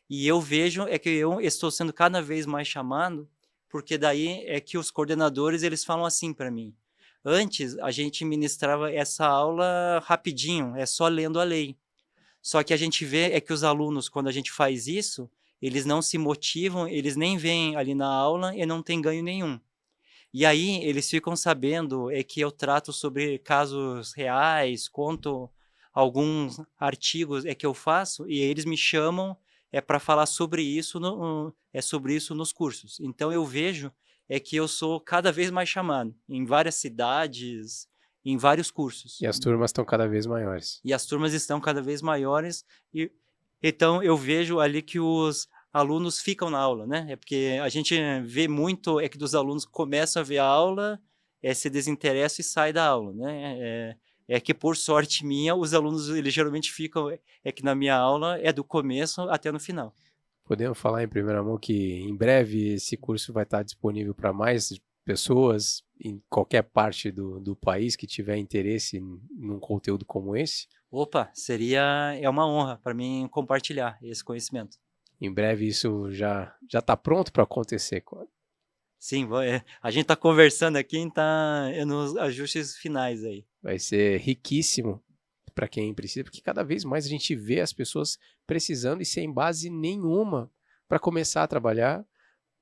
E eu vejo que eu estou sendo cada vez mais chamado, porque daí é que os coordenadores eles falam assim para mim: antes a gente ministrava essa aula rapidinho, só lendo a lei. Só que a gente vê que os alunos, quando a gente faz isso, eles não se motivam, eles nem vêm ali na aula e não tem ganho nenhum. E aí eles ficam sabendo que eu trato sobre casos reais, conto alguns artigos que eu faço, e eles me chamam para falar sobre isso sobre isso nos cursos. Então eu vejo que eu sou cada vez mais chamado em várias cidades, em vários cursos. E as turmas estão cada vez maiores. E as turmas estão cada vez maiores, e então eu vejo ali que os alunos ficam na aula, né? Porque a gente vê muito que dos alunos começam a ver a aula, se desinteressam e saem da aula, né? Que por sorte minha, os alunos eles geralmente ficam que na minha aula do começo até no final. Podemos falar em primeira mão que em breve esse curso vai estar disponível para mais pessoas em qualquer parte do país que tiver interesse num conteúdo como esse. Opa, seria uma honra para mim compartilhar esse conhecimento. Em breve isso já está pronto para acontecer. Sim, a gente está conversando aqui, está nos ajustes finais aí. Vai ser riquíssimo para quem precisa, porque cada vez mais a gente vê as pessoas precisando e sem base nenhuma para começar a trabalhar,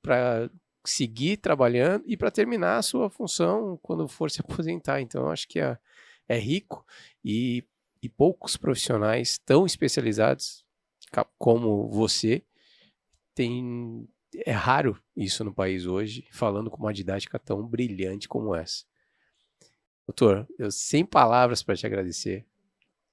para seguir trabalhando e para terminar a sua função quando for se aposentar. Então, eu acho que é rico e poucos profissionais tão especializados como você tem. É raro isso no país hoje, falando com uma didática tão brilhante como essa. Doutor, eu sem palavras para te agradecer.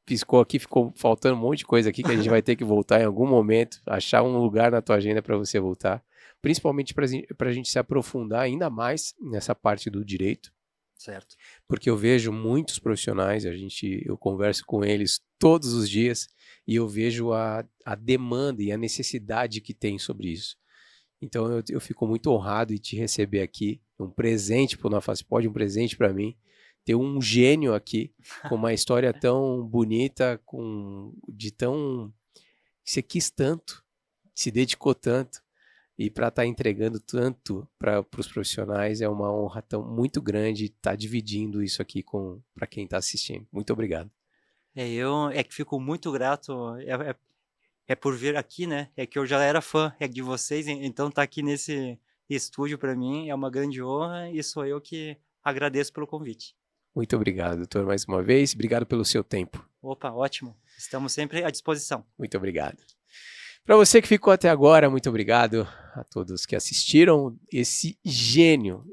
Piscou aqui, ficou faltando um monte de coisa aqui que a gente vai ter que voltar em algum momento, achar um lugar na tua agenda para você voltar, principalmente para a gente se aprofundar ainda mais nessa parte do direito. Certo. Porque eu vejo muitos profissionais, eu converso com eles todos os dias e eu vejo a demanda e a necessidade que tem sobre isso. Então eu fico muito honrado em te receber aqui, um presente para o NaFacePod, um presente para mim, ter um gênio aqui com uma história tão bonita, que você quis tanto, se dedicou tanto, e para estar entregando tanto para os profissionais é uma honra muito grande estar dividindo isso aqui para quem está assistindo. Muito obrigado. Eu que fico muito grato por vir aqui, né? Que eu já era fã de vocês, então estar aqui nesse estúdio para mim é uma grande honra, e sou eu que agradeço pelo convite. Muito obrigado, doutor, mais uma vez. Obrigado pelo seu tempo. Opa, ótimo. Estamos sempre à disposição. Muito obrigado. Para você que ficou até agora, muito obrigado a todos que assistiram esse gênio.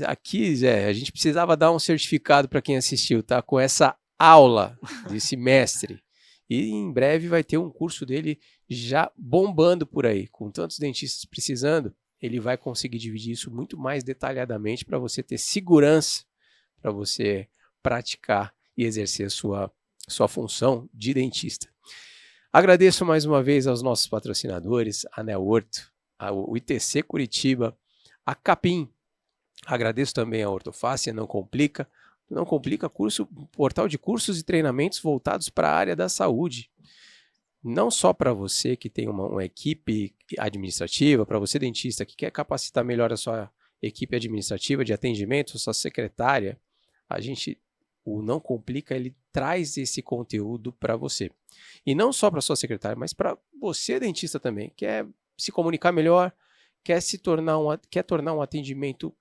Aqui, Zé, a gente precisava dar um certificado para quem assistiu, tá? Com essa aula desse mestre. E em breve vai ter um curso dele já bombando por aí, com tantos dentistas precisando. Ele vai conseguir dividir isso muito mais detalhadamente para você ter segurança, para você praticar e exercer a sua função de dentista. Agradeço mais uma vez aos nossos patrocinadores, a Neorto, o ITC Curitiba, a Capim. Agradeço também a Ortofácia, Não Complica. Não Complica, portal de cursos e treinamentos voltados para a área da saúde. Não só para você que tem uma equipe administrativa, para você dentista que quer capacitar melhor a sua equipe administrativa de atendimento, sua secretária, o Não Complica, ele traz esse conteúdo para você. E não só para sua secretária, mas para você dentista também, quer se comunicar melhor, quer tornar um atendimento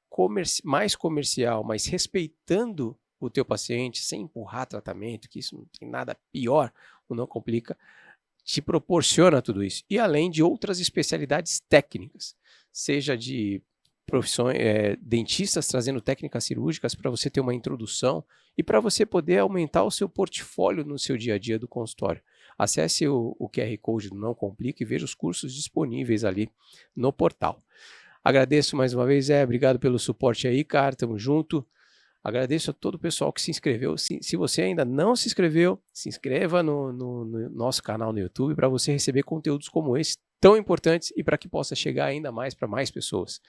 mais comercial, mas respeitando o teu paciente, sem empurrar tratamento, que isso não tem nada pior, o Não Complica te proporciona tudo isso. E além de outras especialidades técnicas, seja de profissões, dentistas trazendo técnicas cirúrgicas para você ter uma introdução e para você poder aumentar o seu portfólio no seu dia a dia do consultório. Acesse o QR Code do Não Complica e veja os cursos disponíveis ali no portal. Agradeço mais uma vez, obrigado pelo suporte aí, cara, tamo junto. Agradeço a todo o pessoal que se inscreveu. Se você ainda não se inscreveu, se inscreva no nosso canal no YouTube para você receber conteúdos como esse, tão importantes e para que possa chegar ainda mais para mais pessoas.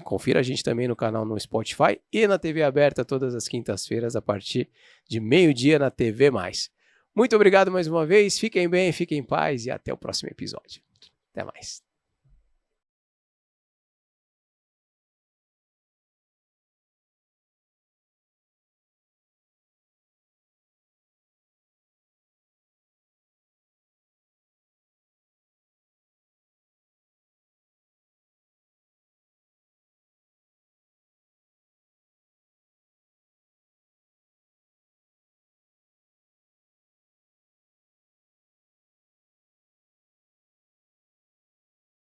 Confira a gente também no canal no Spotify e na TV aberta todas as quintas-feiras a partir de meio-dia na TV+. Muito obrigado mais uma vez, fiquem bem, fiquem em paz e até o próximo episódio. Até mais.